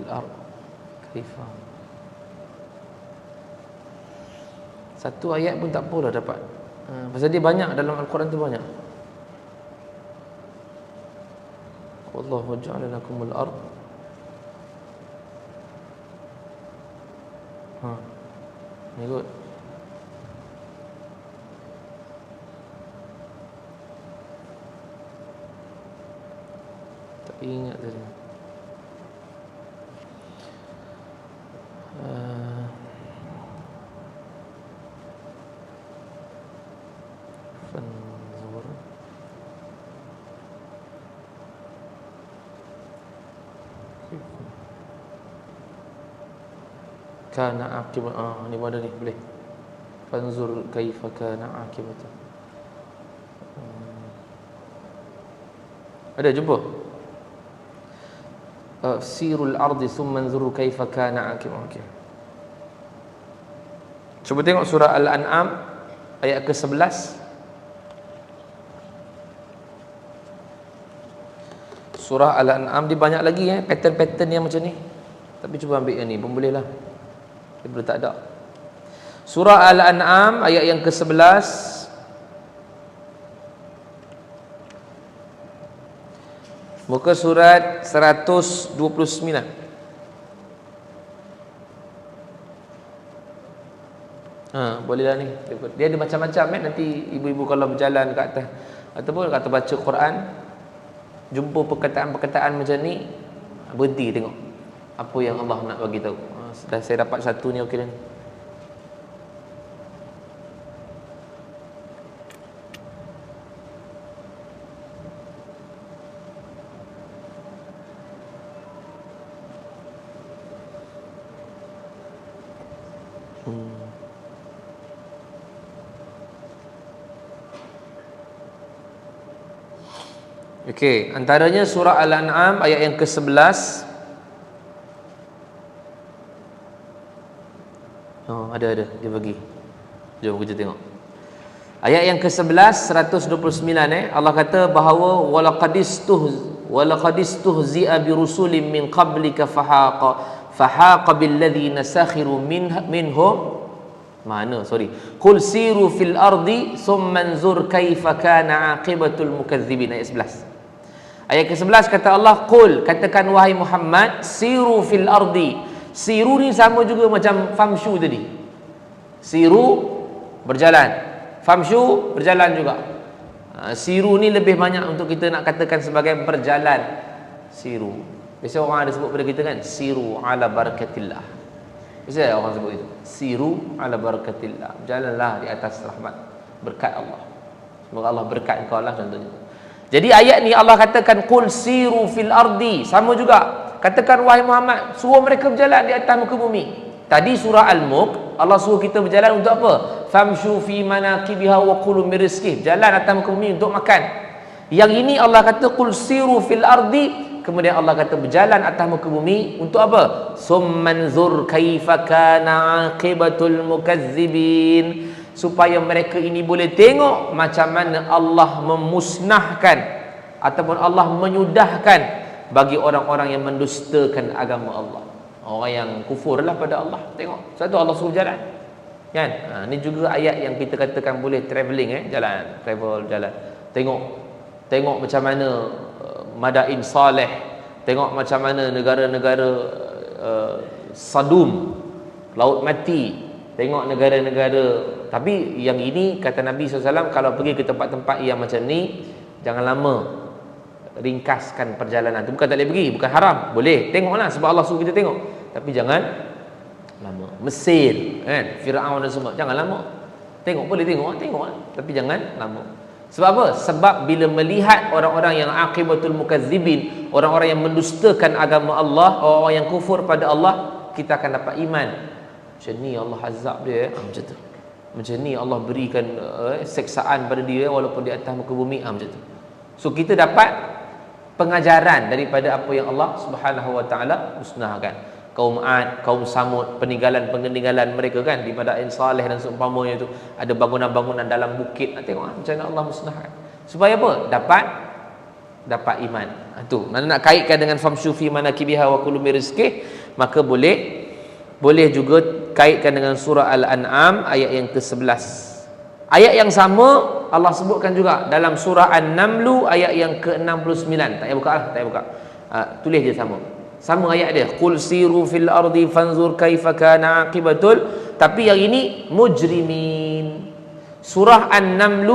Al-ard kaifa. Satu ayat pun tak apalah dapat. Pasal dia banyak dalam Al-Quran tu banyak. Wallahu ja'ala lakumul ard. Ni kot. Tak ingat tadi. Fanzur Kana akibat, ni mana ni boleh. Fanzur kaifa kana akibat. Ada jumpa? Sirul ardi thumma anzur kaifa kana akibat. Okay. Cuba tengok surah Al-An'am ayat ke-11. Surah Al-An'am dia banyak lagi pattern-pattern yang macam ni. Tapi cuba ambil yang ni pun boleh lah. Dia boleh tak ada. Surah Al-An'am ayat yang ke-11. Muka surat 129. Bolehlah ni. Dia ada macam-macam nanti ibu-ibu kalau berjalan kat atas ataupun kata baca Quran, jumpa perkataan-perkataan macam ni, berhenti tengok apa yang Allah nak bagi tahu. Dah saya dapat satu ni, okey dah ni. Okey, antaranya surah Al-An'am ayat yang ke-11. Ada dia bagi. Jom kita tengok. Ayat yang ke-11 129 Allah kata bahawa walaqadistuhzi'a birusulin min qablika fahaqa billadzina sakhiru minhum qul siru fil ardi thumma anzur kaifa kana aqibatul mukadzibin. Ayat 11. Ayat ke-11 kata Allah, qul, katakan wahai Muhammad, siru fil ardi. Siru ni sama juga macam famshu tadi. Siru berjalan, famshu berjalan juga. Siru ni lebih banyak untuk kita nak katakan sebagai berjalan. Siru. Biasa orang ada sebut pada kita kan, siru ala barakatillah. Biasa orang sebut itu. Siru ala barakatillah. Berjalanlah di atas rahmat berkat Allah. Semoga Allah berkat engkau lah contohnya. Jadi ayat ni Allah katakan qul siru fil ardi, sama juga. Katakan wahai Muhammad, suruh mereka berjalan di atas muka bumi. Tadi surah Al-Mulk Allah suruh kita berjalan untuk apa? Famshu fi manaqibiha wa kulu min rizqih. Jalan atas muka bumi untuk makan. Yang ini Allah kata qul siru fil ardi, kemudian Allah kata berjalan atas muka bumi untuk apa? Summanzur kaifa kana aqibatul mukazzibin, supaya mereka ini boleh tengok macam mana Allah memusnahkan ataupun Allah menyudahkan bagi orang-orang yang mendustakan agama Allah. Orang yang kufurlah pada Allah. Tengok, satu Allah suruh jalan. Kan? Ni juga ayat yang kita katakan boleh travelling, jalan, travel, jalan. Tengok macam mana Madain Saleh, tengok macam mana negara-negara Sadum, Laut Mati, tengok negara-negara. Tapi yang ini kata Nabi SAW, kalau pergi ke tempat-tempat yang macam ni, jangan lama, ringkaskan perjalanan. Itu bukan tak boleh pergi, bukan haram, boleh tengoklah sebab Allah suruh kita tengok, tapi jangan lama. Mesir kan, Firaun dan semua, jangan lama. Tengok boleh tengok tapi jangan lama. Sebab apa? Sebab bila melihat orang-orang yang aqibatul mukazzibin, orang-orang yang mendustakan agama Allah, orang-orang yang kufur pada Allah, kita akan dapat iman. Macam ni Allah azab dia, macam tu. Macam ni Allah berikan seksaan pada dia walaupun di atas muka bumi, macam tu. So kita dapat pengajaran daripada apa yang Allah Subhanahu wa taala musnahkan. Kaum Ad, kaum Samud, peninggalan mereka kan di Madain Saleh dan seumpamanya itu, ada bangunan-bangunan dalam bukit. Tengok macam mana Allah musnahkan. Supaya apa? Dapat iman. Itu. Mana nak kaitkan dengan famshu fi manaqibiha wa kulu min rizqih, maka boleh juga kaitkan dengan surah Al-An'am ayat yang ke-11. Ayat yang sama Allah sebutkan juga dalam surah An-Naml ayat yang ke-69. Tak payah buka lah, tak payah buka. Tulis je sama ayat dia. Qul siru fil ardi fanzur kaifa kana aqibatul. Tapi yang ini mujrimin. Surah An-Naml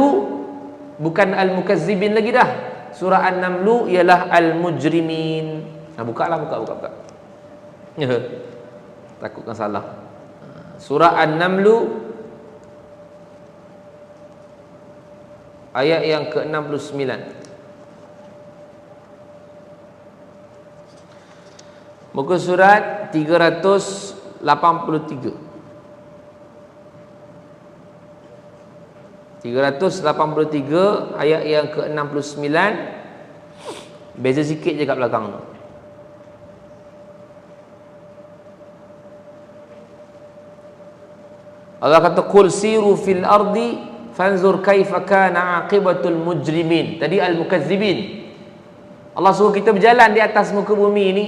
bukan Al-Mukazzibin lagi dah. Surah An-Naml ialah Al-Mujrimin. Buka. Takutkan salah. Surah An-Naml ayat yang ke-69. Muka surat 329. 383 ayat yang ke-69. Beza sikit je kat belakang tu. Allah kata qul siru fil ardi fanzur kaifa kana aqibatul mujrimin. Tadi al-mukazzibin. Allah suruh kita berjalan di atas muka bumi ini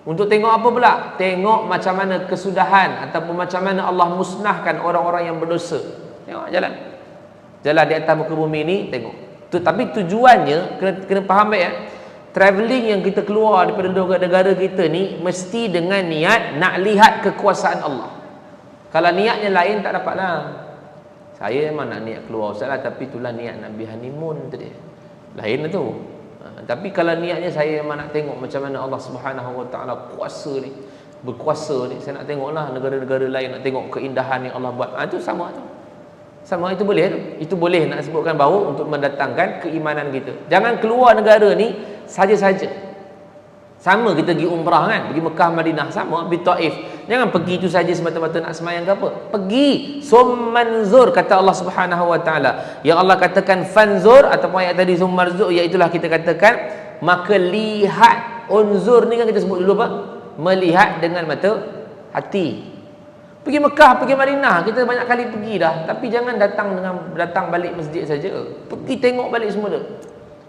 untuk tengok apa pula? Tengok macam mana kesudahan ataupun macam mana Allah musnahkan orang-orang yang berdosa. Tengok jalan. Jalan di atas muka bumi ini tengok. Tapi tujuannya kena faham baik ya. Travelling yang kita keluar daripada negara kita ni mesti dengan niat nak lihat kekuasaan Allah. Kalau niatnya lain tak dapatlah. Saya memang nak niat keluar Ustaz lah, tapi itulah niat nak pergi honeymoon tadi. Lain lah tu. Tapi kalau niatnya saya memang nak tengok macam mana Allah Subhanahu Wa Taala kuasa ni, berkuasa ni. Saya nak tengoklah negara-negara lain, nak tengok keindahan yang Allah buat. Itu sama tu. Sama itu boleh tu. Itu boleh nak sebutkan bahawa untuk mendatangkan keimanan kita. Jangan keluar negara ni saja-saja. Sama kita pergi umrah kan, pergi Mekah, Madinah, sama pergi Taif. Jangan pergi itu saja semata-mata nak semayang ke apa. Pergi summanzur, kata Allah Subhanahu Wa Taala. Yang Allah katakan fanzur ataupun ayat tadi summanzur, iaitulah kita katakan maka lihat. Unzur ni kan kita sebut dulu apa? Melihat dengan mata hati. Pergi Mekah, pergi Madinah, kita banyak kali pergi dah, tapi jangan datang balik masjid saja. Pergi tengok balik semua tu.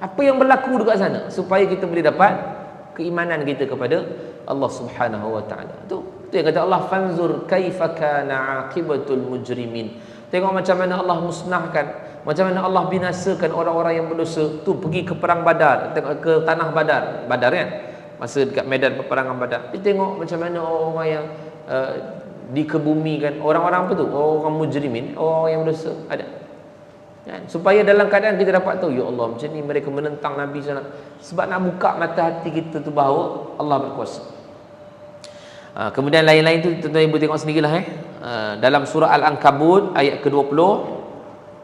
Apa yang berlaku dekat sana supaya kita boleh dapat keimanan kita kepada Allah Subhanahu Wa Taala. Tu yang kata Allah fanzur kaifa kana aqibatul mujrimin. Tengok macam mana Allah musnahkan, macam mana Allah binasakan orang-orang yang berdosa. Tu pergi ke perang Badar, tengok ke tanah Badar kan. Masa dekat medan peperangan Badar. Dia tengok macam mana orang-orang yang dikebumikan, orang-orang apa tu? Orang mujrimin, orang yang berdosa ada. Kan? Supaya dalam keadaan kita dapat tahu, ya Allah, macam ni mereka menentang Nabi sana. Sebab nak buka mata hati kita tu bahawa Allah berkuasa. Kemudian lain-lain tu tuan-tuan ibu tengok sendirilah dalam surah Al-Ankabut ayat ke-20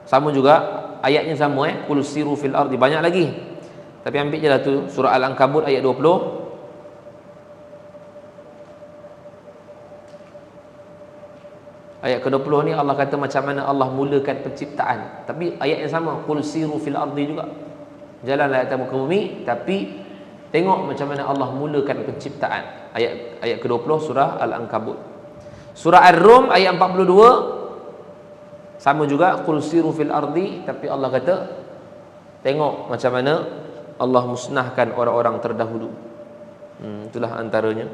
sama juga, ayatnya sama qul siru fil ardi, banyak lagi. Tapi ambil je lah tu surah Al-Ankabut ayat 20. Ayat ke-20 ni Allah kata macam mana Allah mulakan penciptaan. Tapi ayat yang sama, qul siru fil ardi juga. Jalanlah atas muka bumi, tapi tengok macam mana Allah mulakan penciptaan. Ayat ke-20 surah Al-Ankabut. Surah Ar-Rum ayat 42 sama juga, qul siru fil ardi, tapi Allah kata tengok macam mana Allah musnahkan orang-orang terdahulu. Itulah antaranya.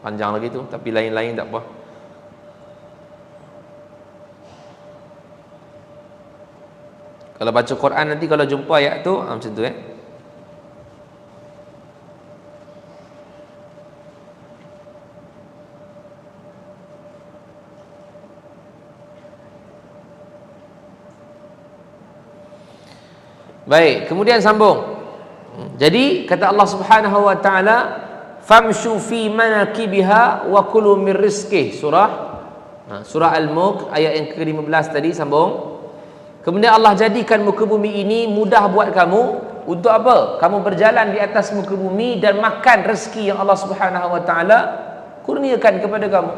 Panjang lagi tu, tapi lain-lain tak apa. Kalau baca Quran nanti kalau jumpa ayat tu macam tu Baik, kemudian sambung. Jadi kata Allah Subhanahu Wa Taala, famshu fi manakibiha wa kulu min rizqih. Surah Al-Mulk ayat yang ke-15 tadi sambung. Kemudian Allah jadikan muka bumi ini mudah buat kamu untuk apa? Kamu berjalan di atas muka bumi dan makan rezeki yang Allah Subhanahu Wa Taala kurniakan kepada kamu.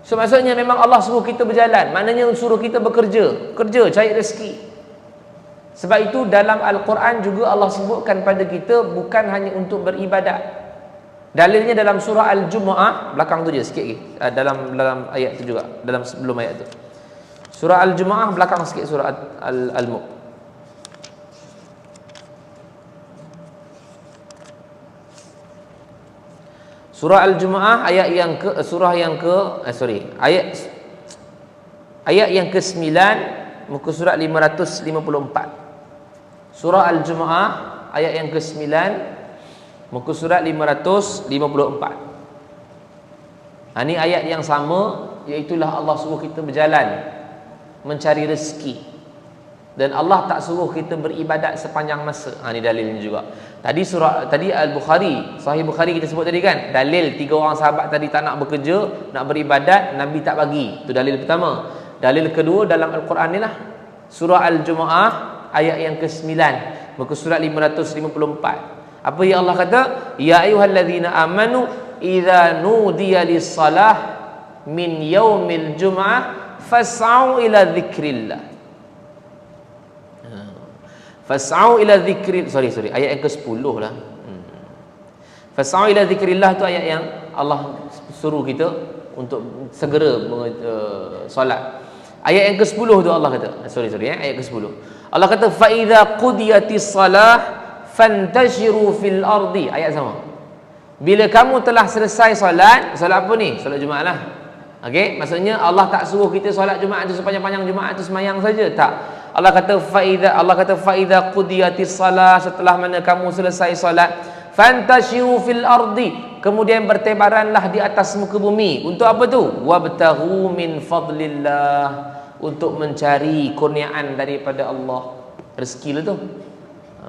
So maksudnya memang Allah suruh kita berjalan, maknanya suruh kita bekerja, cari rezeki. Sebab itu dalam Al-Quran juga Allah sebutkan pada kita bukan hanya untuk beribadat. Dalilnya dalam surah Al-Jumu'ah, belakang tu je sikit lagi. Dalam ayat tu juga, dalam sebelum ayat tu. Surah Al-Jumu'ah belakang sikit surah Al-Mulk. Surah Al-Jumu'ah ayat yang ke ayat yang ke-9 muka surat 554. Surah Al-Jumu'ah ayat yang ke-9 muka surat 554. Ini ayat yang sama, iaitulah Allah suruh kita berjalan mencari rezeki, dan Allah tak suruh kita beribadat sepanjang masa. Ini dalilnya juga. Tadi Al-Bukhari, Sahih Bukhari kita sebut tadi kan, dalil 3 orang sahabat tadi tak nak bekerja, nak beribadat, Nabi tak bagi. Itu dalil pertama. Dalil kedua dalam Al-Quran ni lah, surah Al-Jumu'ah ayat yang ke-9 muka surat 554. Apa yang Allah kata? Ya ayyuhallazina amanu idza nudiya lis-salah min yaumil jum'ah fas'au ila dzikrillah. Fas'au ila dzikri, sorry ayat yang ke-10 lah. Fas'au ila dzikrillah tu ayat yang Allah suruh kita untuk segera solat. Ayat yang ke-10 tu Allah kata, ayat ke-10. Allah kata fa idza qudiyatis salah fantashiru fil ardi. Ayat sama. Bila kamu telah selesai solat apa ni? Solat Jumaat lah. Okey, maksudnya Allah tak suruh kita solat Jumaat tu sepanjang-panjang Jumaat tu semayang saja, tak. Allah kata fa idza qudiyatis salah, setelah mana kamu selesai solat, fantashiru fil ardi, kemudian bertebaranlah di atas muka bumi. Untuk apa tu? Wabtaghu min fadlillah, untuk mencari kurniaan daripada Allah. Rezeki lah tu.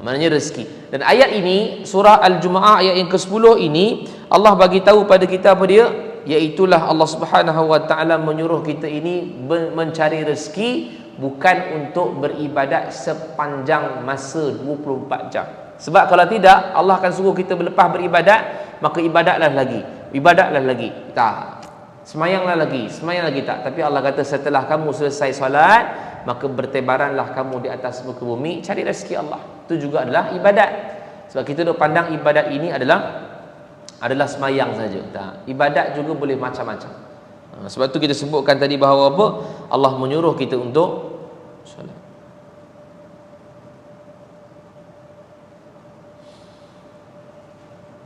Maknanya rezeki. Dan ayat ini, surah Al-Jumu'ah ayat yang ke-10 ini, Allah bagi tahu pada kita apa dia? Iaitulah Allah Subhanahu wa taala menyuruh kita ini mencari rezeki, bukan untuk beribadat sepanjang masa 24 jam. Sebab kalau tidak, Allah akan suruh kita berlepas beribadat, maka ibadatlah lagi. Tak. Semayanglah lagi tak. Tapi Allah kata setelah kamu selesai solat, maka bertebaranlah kamu di atas muka bumi, cari rezeki Allah. Itu juga adalah ibadat. Sebab kita duk pandang ibadat ini adalah semayang saja. Tak. Ibadat juga boleh macam-macam. Sebab tu kita sebutkan tadi bahawa apa? Allah menyuruh kita untuk solat.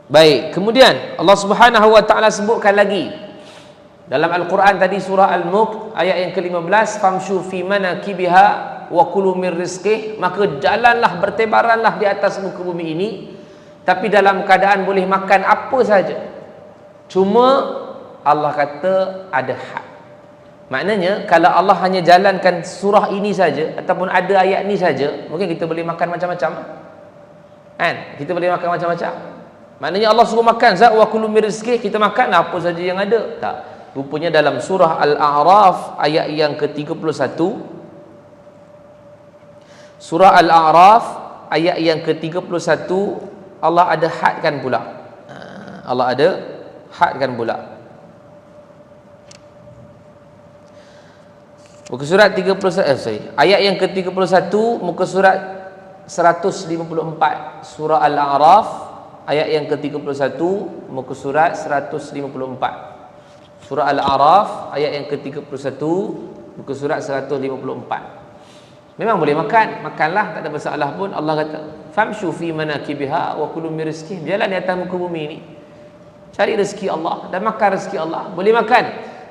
Baik, kemudian Allah Subhanahu wa taala sebutkan lagi dalam Al-Quran tadi, surah Al-Mulk ayat yang ke-15, famshu fi manakibiha wa kulu min rizqih, maka jalanlah, bertebaranlah di atas muka bumi ini, tapi dalam keadaan boleh makan apa saja. Cuma Allah kata ada had. Maknanya kalau Allah hanya jalankan surah ini saja ataupun ada ayat ini saja, mungkin kita boleh makan macam-macam. Kan? Kita boleh makan macam-macam. Maknanya Allah suruh makan, za wa kulu min rizqih, kita makan apa saja yang ada. Tak. Rupanya dalam surah Al-A'raf ayat yang ke-31, surah Al-A'raf ayat yang ke-31, Allah ada hadkan pula. Muka surat 31, ayat yang ke-31, muka surat 154, surah Al-A'raf ayat yang ke-31, muka surat 154. Surah Al-A'raf ayat yang ke-31, muka surat 154. Memang boleh makanlah, tak ada masalah pun. Allah kata famshu fi manakibiha wa kulu min rizqih, jalan di atas muka bumi ini, cari rezeki Allah dan makan rezeki Allah, boleh makan.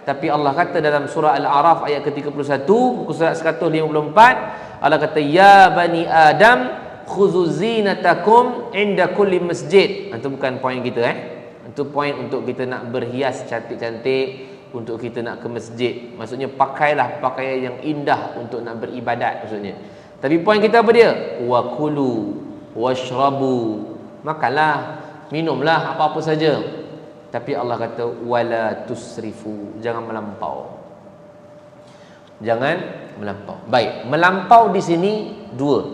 Tapi Allah kata dalam surah Al-A'raf ayat ke-31, muka surat 154, Allah kata ya bani Adam khuzu zinatakum inda kulli masjid. Itu bukan poin kita Itu poin untuk kita nak berhias cantik-cantik, untuk kita nak ke masjid. Maksudnya pakailah pakaian yang indah untuk nak beribadat maksudnya. Tapi poin kita apa dia? Wa kulu washrabu, makanlah, minumlah apa-apa saja. Tapi Allah kata wala tusrifu, jangan melampau. Baik, melampau di sini dua.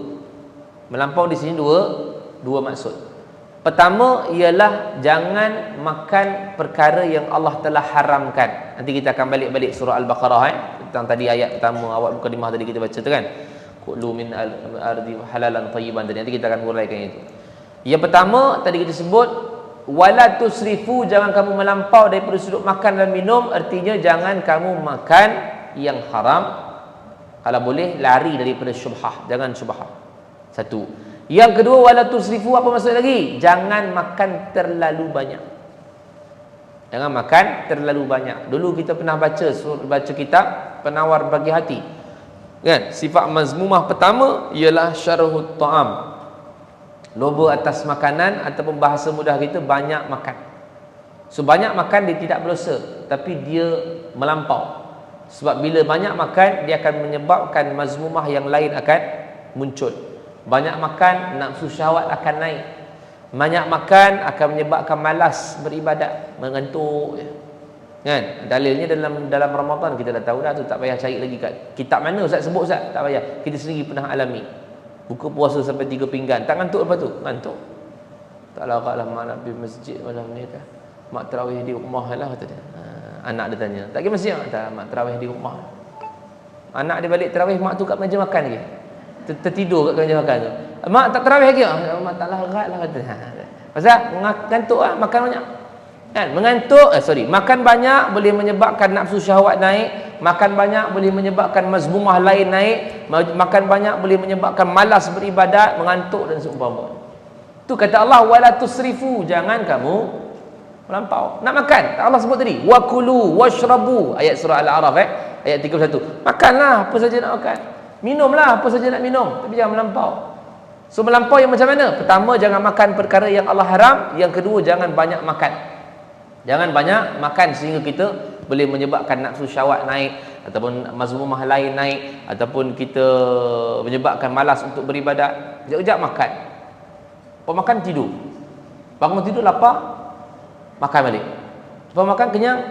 Melampau di sini dua maksud. Pertama ialah jangan makan perkara yang Allah telah haramkan. Nanti kita akan balik surah Al-Baqarah tentang tadi ayat pertama awal mukadimah tadi kita baca tu kan. Kulu min al-ardi halalan thayyiban tadi. Nanti kita akan huraikan itu. Yang pertama tadi kita sebut wala tusrifu, jangan kamu melampau daripada sudut makan dan minum, artinya jangan kamu makan yang haram. Kalau boleh lari daripada syubhah, jangan syubhah. Satu. Yang kedua wala tusrifu, apa maksud lagi? Jangan makan terlalu banyak. Jangan makan terlalu banyak. Dulu kita pernah baca kitab Penawar Bagi Hati. Kan? Sifat mazmumah pertama ialah syarhut ta'am. Loba atas makanan, ataupun bahasa mudah kita banyak makan. So banyak makan dia tidak berdosa, tapi dia melampau. Sebab bila banyak makan dia akan menyebabkan mazmumah yang lain akan muncul. Banyak makan, nafsu syahwat akan naik. Banyak makan akan menyebabkan malas beribadat, mengantuk. Kan? Dalilnya dalam Ramadan kita dah tahu dah tu, tak payah cari lagi kat kitab mana Ustaz sebut Ustaz, tak payah. Kita sendiri pernah alami. Buka puasa sampai 3 pinggan, tak ngantuk lepas tu? Ngantuk. Tak larat lah malam di masjid malam ni kan. mak tarawih di rumah lah kata dia. Anak dia tanya, tak kira masih tak mak tarawih di rumah. Anak dia balik tarawih, mak tu kat meja makan lagi. Tertidur kat meja makan tu. Mak tak tarawih lagi. Mak tak larat lah kata. Pasal ngantuk lah, makan banyak. Kan mengantuk, makan banyak boleh menyebabkan nafsu syahwat naik, makan banyak boleh menyebabkan mazmumah lain naik, makan banyak boleh menyebabkan malas beribadat, mengantuk dan seumpama. Tu kata Allah, wala tusrifu, jangan kamu melampau. Nak makan, Allah sebut tadi, wa kulu washrabu, ayat surah Al-A'raf ayat 31. Makanlah apa saja nak makan, minumlah apa saja nak minum, tapi jangan melampau. So melampau yang macam mana? Pertama, jangan makan perkara yang Allah haram. Yang kedua, jangan banyak makan. Jangan banyak makan sehingga kita boleh menyebabkan nafsu syahwat naik, ataupun mazmumah lain naik, ataupun kita menyebabkan malas untuk beribadat. Sekejap makan, makan tidur, bangun tidur lapar, makan balik, makan kenyang,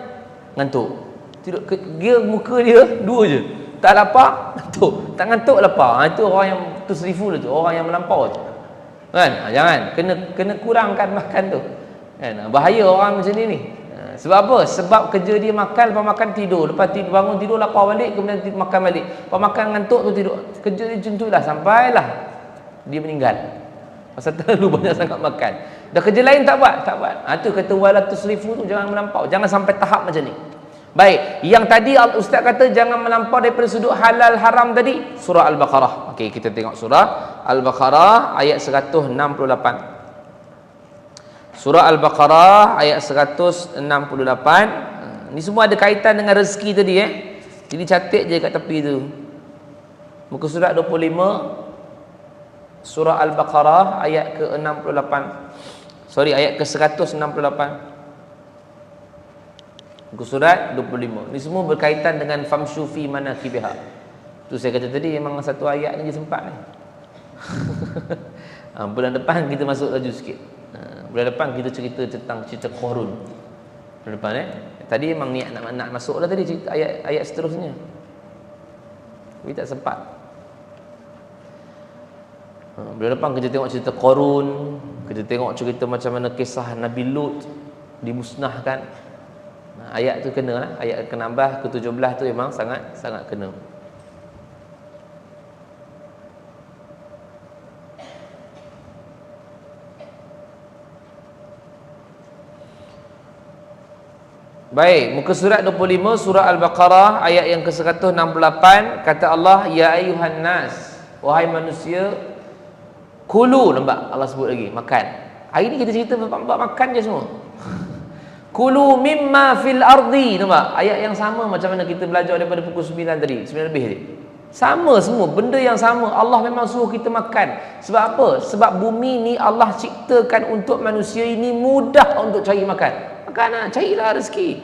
ngantuk, tidur. Dia muka dia dua je, tak lapar, ngantuk, tak ngantuk, lapar. Itu orang yang tusrifu tu, orang yang melampau tu, kan? Jangan, kena kurangkan makan tu, kan? Bahaya orang macam ni. Sebab apa? Sebab kerja dia makan, lepas makan tidur, lepas bangun tidur lapar balik, kemudian makan balik, lepas makan ngantuk tu tidur. Kerja dia macam tu lah sampailah dia meninggal, pasal terlalu banyak sangat makan. Dah kerja lain tak buat. Itu kata wala tusrifu tu, jangan melampau, jangan sampai tahap macam ni. Baik, yang tadi Ustaz kata jangan melampau daripada sudut halal haram tadi, surah Al-Baqarah. Okey, kita tengok surah Al-Baqarah ayat 168. Surah Al-Baqarah ayat 168. Ni semua ada kaitan dengan rezeki tadi Jadi catat je kat tepi tu. Muka surat 25, surah Al-Baqarah ayat ke-68. Ayat ke-168. Muka surat 25. Ni semua berkaitan dengan famshu fi manakibiha. Tu saya kata tadi, memang satu ayat ni je sempat ni. Bulan depan kita masuk laju sikit. Bulan depan kita cerita tentang cerita Qarun. Bulan depan Tadi memang niat nak masuk lah tadi cerita ayat seterusnya, tapi tak sempat. Bulan depan kita tengok cerita Qarun, kita tengok cerita macam mana kisah Nabi Lut dimusnahkan. Ayat tu kena lah. Ayat ke-16 ke-17 tu memang sangat kena. Baik, muka surat 25 surah Al-Baqarah ayat yang ke-168. Kata Allah, ya ayuhan nas, wahai manusia, kulu, nampak Allah sebut lagi, makan. Hari ni kita cerita bab makan je semua. Kulu mimma fil ardi, nampak ayat yang sama macam mana kita belajar daripada pukul 9 tadi, 9 lebih tadi. Sama semua, benda yang sama. Allah memang suruh kita makan. Sebab apa? Sebab bumi ni Allah ciptakan untuk manusia ini mudah untuk cari makan. Makan, carilah rezeki.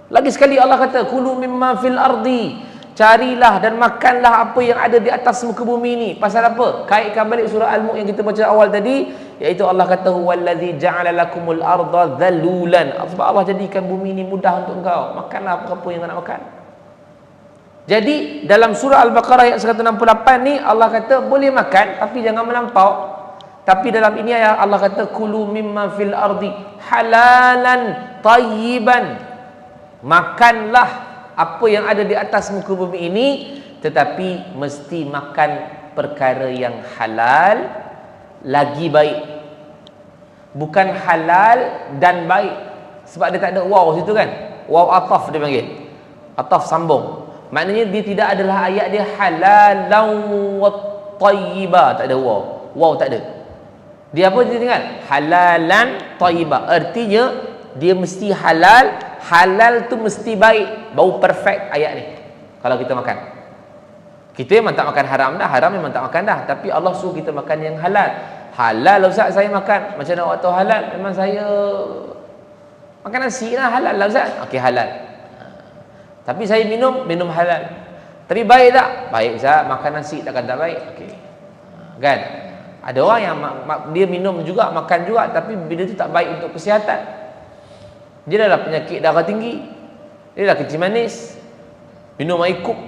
Lagi sekali Allah kata, kulu mimma fil ardi, carilah dan makanlah apa yang ada di atas muka bumi ni. Pasal apa? Kaitkan balik surah Al-Mulk yang kita baca awal tadi, iaitu Allah kata huwallazi ja'ala lakumul arda dhalulan. Sebab Allah jadikan bumi ni mudah untuk engkau. Makanlah apa yang nak makan. Jadi dalam surah Al-Baqarah ayat 168 ni Allah kata boleh makan tapi jangan melampau. Tapi dalam ini ayat Allah kata kulu mimma fil ardi halalan tayyiban. Makanlah apa yang ada di atas muka bumi ini, tetapi mesti makan perkara yang halal lagi baik. Bukan halal dan baik. Sebab dia tak ada waw situ kan. Waw ataf dia panggil. Ataf sambung. Maknanya dia tidak adalah ayat dia halalan wa tayyiba, tak ada waw. Waw tak ada. Dia apa dia tinggal? Halalan tayyiba. Artinya dia mesti halal. Halal tu mesti baik. Bau perfect ayat ni kalau kita makan. Kita memang tak makan haram dah. Haram memang tak makan dah. Tapi Allah suruh kita makan yang halal. Halal Ustaz saya makan. Macam mana waktu halal? Memang saya makan nasi lah. Halal lah Ustaz. Okey halal. Tapi saya minum halal. Tapi baik tak? Baik Ustaz. Makan nasi takkan tak baik? Okey. Kan? Ada orang yang dia minum juga, makan juga, tapi bila tu tak baik untuk kesihatan. Dia dah penyakit darah tinggi, dia dah kencing manis, minum air kub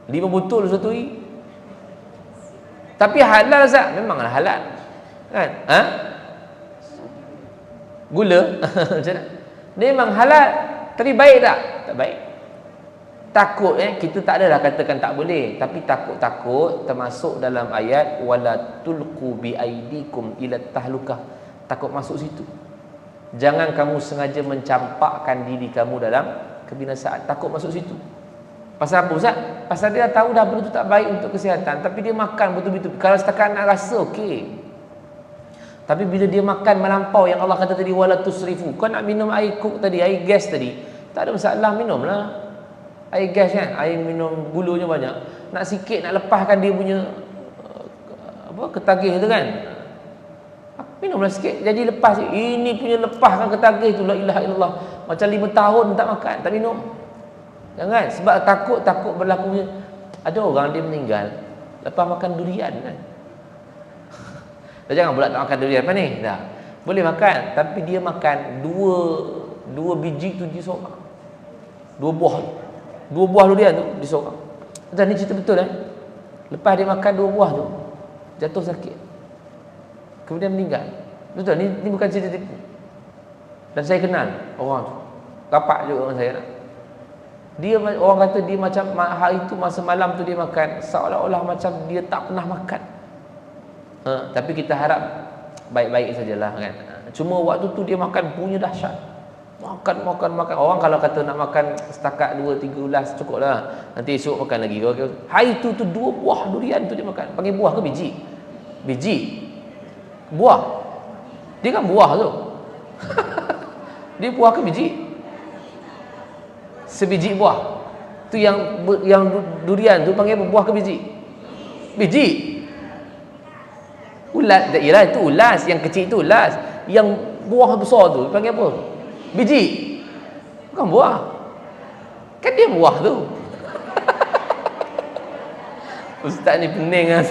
5 botol satu hari. Tapi halal Ustaz? Memanglah halal. Kan? Gula macam mana? Dia memang halal, tapi baik tak? Tak baik. Takut kita tak adalah katakan tak boleh, tapi takut termasuk dalam ayat wala tulqu bi aidikum ila tahlukah. Takut masuk situ. Jangan kamu sengaja mencampakkan diri kamu dalam kebinasaan. Takut masuk situ. Pasal apa Ustaz? Pasal dia tahu dah benda tu tak baik untuk kesihatan, tapi dia makan betul-betul. Kalau setakat nak rasa okey. Tapi bila dia makan melampau, yang Allah kata tadi wala tusrifu. Kau nak minum air cook tadi, air gas tadi, tak ada masalah, minumlah. Air gas kan, air minum gulunya banyak. Nak sikit nak lepaskan dia punya ketagih tu kan. Minumlah sikit, jadi lepas. Ini punya lepaskan ketagih tu, la ilaha illallah. Macam 5 tahun tak makan, tak minum. Jangan, sebab takut berlakunya. Ada orang dia meninggal lepas makan durian kan. Jangan pula tak makan durian apa ni? Dah. Boleh makan, tapi dia makan dua biji tu dia seorang. 2 buah durian tu dia seorang. Macam ni cerita betul Lepas dia makan 2 buah tu, jatuh sakit, kemudian meninggal. Betul, ni bukan cerita tipu. Dan saya kenal orang tu, rapat juga orang saya. Dia, orang kata dia macam hari tu, masa malam tu dia makan seolah-olah macam dia tak pernah makan. Tapi kita harap baik-baik sajalah kan. Cuma waktu tu dia makan punya dahsyat. Makan. Orang kalau kata nak makan setakat 2-3 ulas cukup lah. Nanti esok makan lagi. Hari tu 2 buah durian tu dia makan. Panggil buah ke biji? Biji. Buah. Dia kan buah tu. Dia buah ke biji? Sebiji buah. Tu yang durian tu panggil buah ke biji? Biji. Ulas. Yalah itu ulas. Yang kecil tu ulas. Yang buah besar tu panggil apa? Biji. Bukan buah. Kan dia buah tu. Ustaz ni pening lah.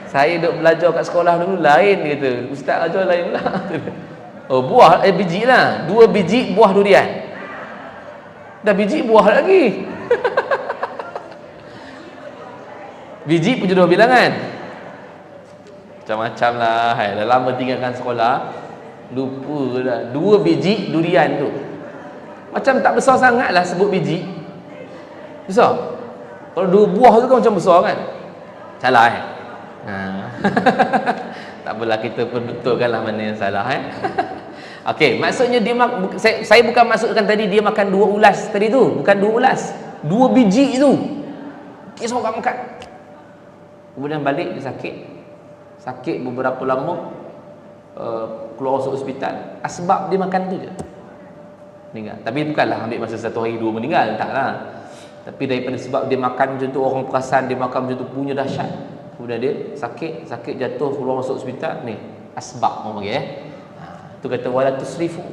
Saya duk belajar kat sekolah dulu lain dia kata. Ustaz ajar lain pula. Oh buah, biji lah. 2 biji buah durian. Dah biji buah lagi. Biji pun jodoh bilangan. Macam-macam lah. Dah lama tinggalkan sekolah, lupa dah. 2 biji durian tu macam tak besar sangat lah sebut biji. Besar. Kalau 2 buah tu kan macam besar kan. Salah Tak apalah, kita pun betulkanlah mana yang salah Okey, maksudnya dia saya bukan maksudkan tadi dia makan 2 ulas tadi tu, bukan 2 ulas, 2 biji tu dia seorang makan. Kemudian balik dia sakit beberapa lama, keluar masuk hospital. Sebab dia makan tu je meninggal. Tapi bukanlah ambil masa 1 hari 2 meninggal, taklah. Tapi daripada sebab dia makan macam tu, orang perasan dia makan macam tu punya dahsyat, kemudian dia sakit jatuh, keluar masuk hospital. Ni asbab orang panggil tu kata wala tusrifu.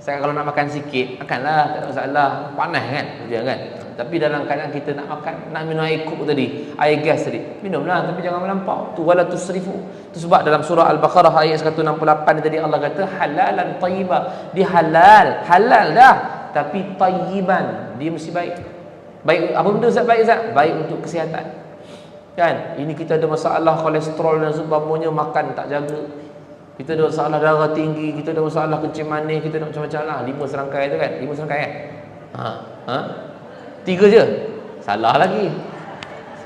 Sekarang kalau nak makan sikit, makanlah, tak ada masalah. Panas kan dia kan. Tapi dalam keadaan kita nak makan, nak minum air cook tadi, air gas tadi, minumlah, tapi jangan melampau. Tu wala tusrifu. Tu sebab dalam surah Al-Baqarah ayat 168 tadi Allah kata halalan tayyiba. Dia halal dah, tapi tayyiban, dia mesti baik. Baik apa benda Ustaz baik Ustaz? Baik untuk kesihatan. Kan? Ini kita ada masalah kolesterol dan sebagainya, makan tak jaga. Kita ada masalah darah tinggi, kita ada masalah kencing manis, kita ada macam-macam lah. 5 serangkai tu kan? 5 serangkai kan? 3 je. Salah lagi.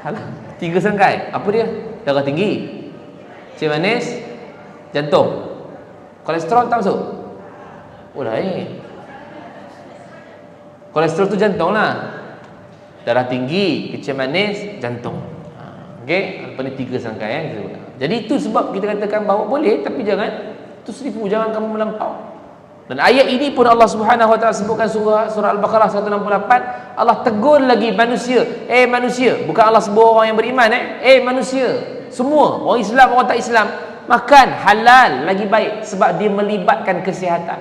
Salah. 3 serangkai. Apa dia? Darah tinggi, kencing manis, jantung. Kolesterol tak masuk? Oh lain. Kolesterol tu jantung lah. Darah tinggi, kencing manis, jantung. Okey, apa ni 3 serangkai Jadi itu sebab kita katakan bahawa boleh, tapi jangan tusrifu, jangan kamu melampau. Dan ayat ini pun Allah Subhanahu Wa Taala sebutkan surah Al-Baqarah 168. Allah tegur lagi manusia. Manusia, bukan Allah sebut orang yang beriman manusia. Semua, orang Islam, orang tak Islam, makan halal lagi baik sebab dia melibatkan kesihatan.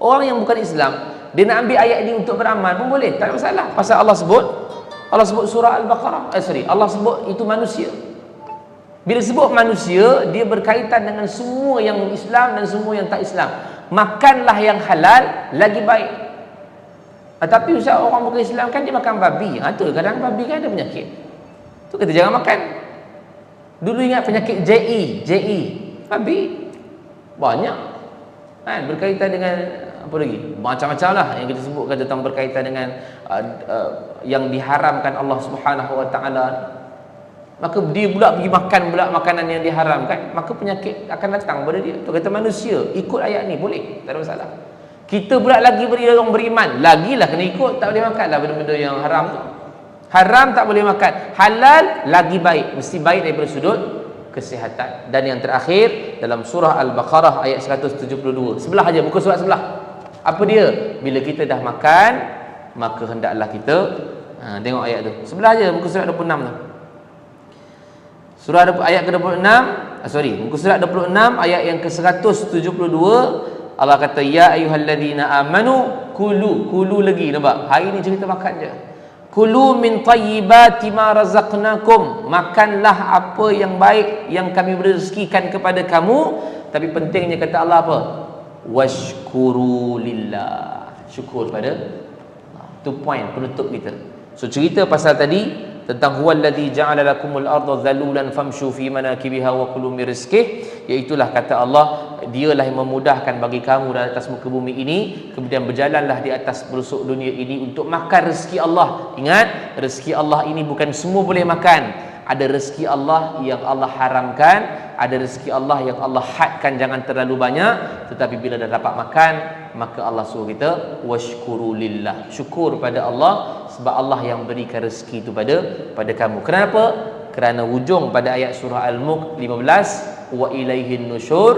Orang yang bukan Islam, dia nak ambil ayat ini untuk beramal pun boleh, tak ada masalah. Pasal Allah sebut surah Al-Baqarah, Allah sebut itu manusia. Bila sebut manusia, dia berkaitan dengan semua yang Islam dan semua yang tak Islam. Makanlah yang halal lagi baik. Tapi Ustaz, orang bukan Islam kan dia makan babi. Tu kadang babi kan ada penyakit. Tu kata jangan makan. Dulu ingat penyakit JE, babi banyak. kan, berkaitan dengan apa lagi, macam-macam lah yang kita sebutkan tentang berkaitan dengan yang diharamkan Allah Subhanahu Wa Taala. Maka dia pula pergi makan pula makanan yang diharamkan, maka penyakit akan datang pada dia. Tu kata manusia ikut ayat ni boleh, tak ada masalah. Kita pula lagi orang beriman, lagilah kena ikut, tak boleh makan lah benda-benda yang haram tu. Haram tak boleh makan, halal lagi baik, mesti baik daripada sudut kesihatan. Dan yang terakhir dalam surah Al-Baqarah ayat 172, sebelah aja, buka surat sebelah. Apa dia? Bila kita dah makan, maka hendaklah kita tengok ayat tu. Sebelah aja, buka surat 26 tu. Surah ayat ke-26, muka surat 26 ayat yang ke-172, Allah kata ya ayyuhalladzina amanu kulu lagi, nampak? Hari ni cerita makan je. Kulu min tayyibati ma razaqnakum, makanlah apa yang baik yang kami berezekikan kepada kamu. Tapi pentingnya kata Allah apa? Washkuru lillah, syukur pada Allah. Tu point penutup kita. So cerita pasal tadi tentang huwallazi ja'ala lakumul arda dhalulan famshu fi manakibiha wa kulu min rizqih, iaitulah kata Allah, dialah yang memudahkan bagi kamu di atas muka bumi ini, kemudian berjalanlah di atas pelosok dunia ini untuk makan rezeki Allah. Ingat, rezeki Allah ini bukan semua boleh makan. Ada rezeki Allah yang Allah haramkan, ada rezeki Allah yang Allah hadkan jangan terlalu banyak. Tetapi bila dah dapat makan, maka Allah suruh kita washkuru lillah, syukur pada Allah, sebab Allah yang berikan rezeki itu pada kamu. Kenapa? Kerana hujung pada ayat surah Al-Mulk 15, wa ilaihin nusyur,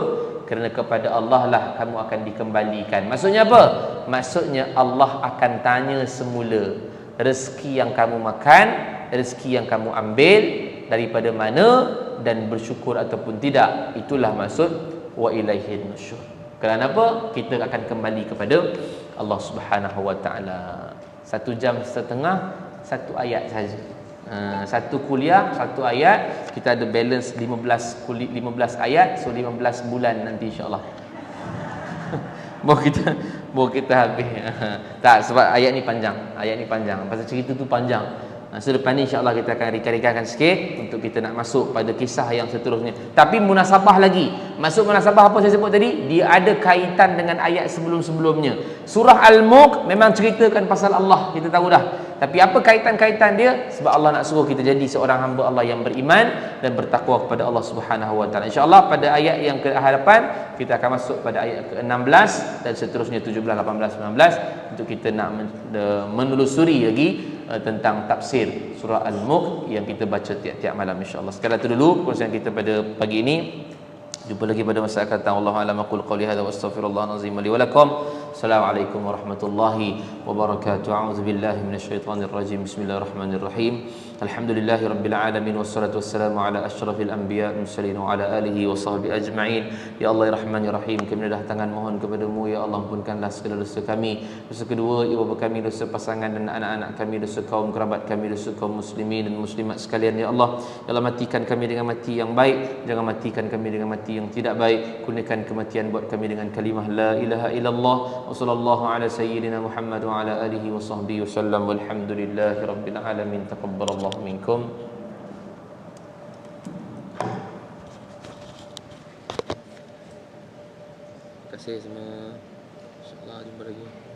kerana kepada Allah lah kamu akan dikembalikan. Maksudnya apa? Maksudnya Allah akan tanya semula, rezeki yang kamu makan, rezeki yang kamu ambil daripada mana, dan bersyukur ataupun tidak. Itulah maksud wa ilaihin nusyur. Kerana apa? Kita akan kembali kepada Allah Subhanahu Wa Taala. 1 jam setengah, 1 ayat saja. Satu kuliah, 1 ayat. Kita ada balance 15 ayat, so 15 bulan nanti insya-Allah. Baru kita habis. Tak, sebab ayat ni panjang. Pasal cerita tu panjang. So depan ni insya-Allah kita akan ringkas-ringkaskan sikit untuk kita nak masuk pada kisah yang seterusnya. Tapi munasabah lagi. Masuk munasabah apa saya sebut tadi? Dia ada kaitan dengan ayat sebelum-sebelumnya. Surah Al-Mulk memang ceritakan pasal Allah, kita tahu dah. Tapi apa kaitan-kaitan dia? Sebab Allah nak suruh kita jadi seorang hamba Allah yang beriman dan bertakwa kepada Allah Subhanahu Wa Taala. Insya-Allah pada ayat yang ke-8 kita akan masuk pada ayat ke-16 dan seterusnya 17, 18, 19 untuk kita nak menelusuri lagi tentang tafsir surah Al-Mulk yang kita baca tiap-tiap malam insya-Allah. Sekadar itu dulu perkongsian kita pada pagi ini. Jumpa lagi pada masa akan datang. Wallahu a'lam, aqul qawli hadza wa astaghfirullahal azim li wa lakum. Assalamualaikum warahmatullahi wabarakatuh. A'udzubillahi minasyaitonir rajim. Bismillahirrahmanirrahim. Alhamdulillahirabbil alamin wassalatu wassalamu ala asyrafil anbiya mursalin wa ala alihi wa sahbihi ajma'in. Ya Allah ya Rahman ya Rahim, kami datangkan mohon kepadamu ya Allah, ampunkanlah segala dosa kami, dosa kedua ibu bapa kami, dosa pasangan dan anak-anak kami, dosa kaum kerabat kami, dosa kaum muslimin dan muslimat sekalian ya Allah. Ya Allah, matikan kami dengan mati yang baik, jangan matikan kami dengan mati yang tidak baik. Kurniakan kematian buat kami dengan kalimah la ilaha illallah. Wa sallallahu ala sayyidina Muhammad wa ala alihi wa sahbihi wasallam. Walhamdulillahi rabbil alamin. Taqabbalallahu minkum. Terima kasih semua. InsyaAllah jumpa lagi.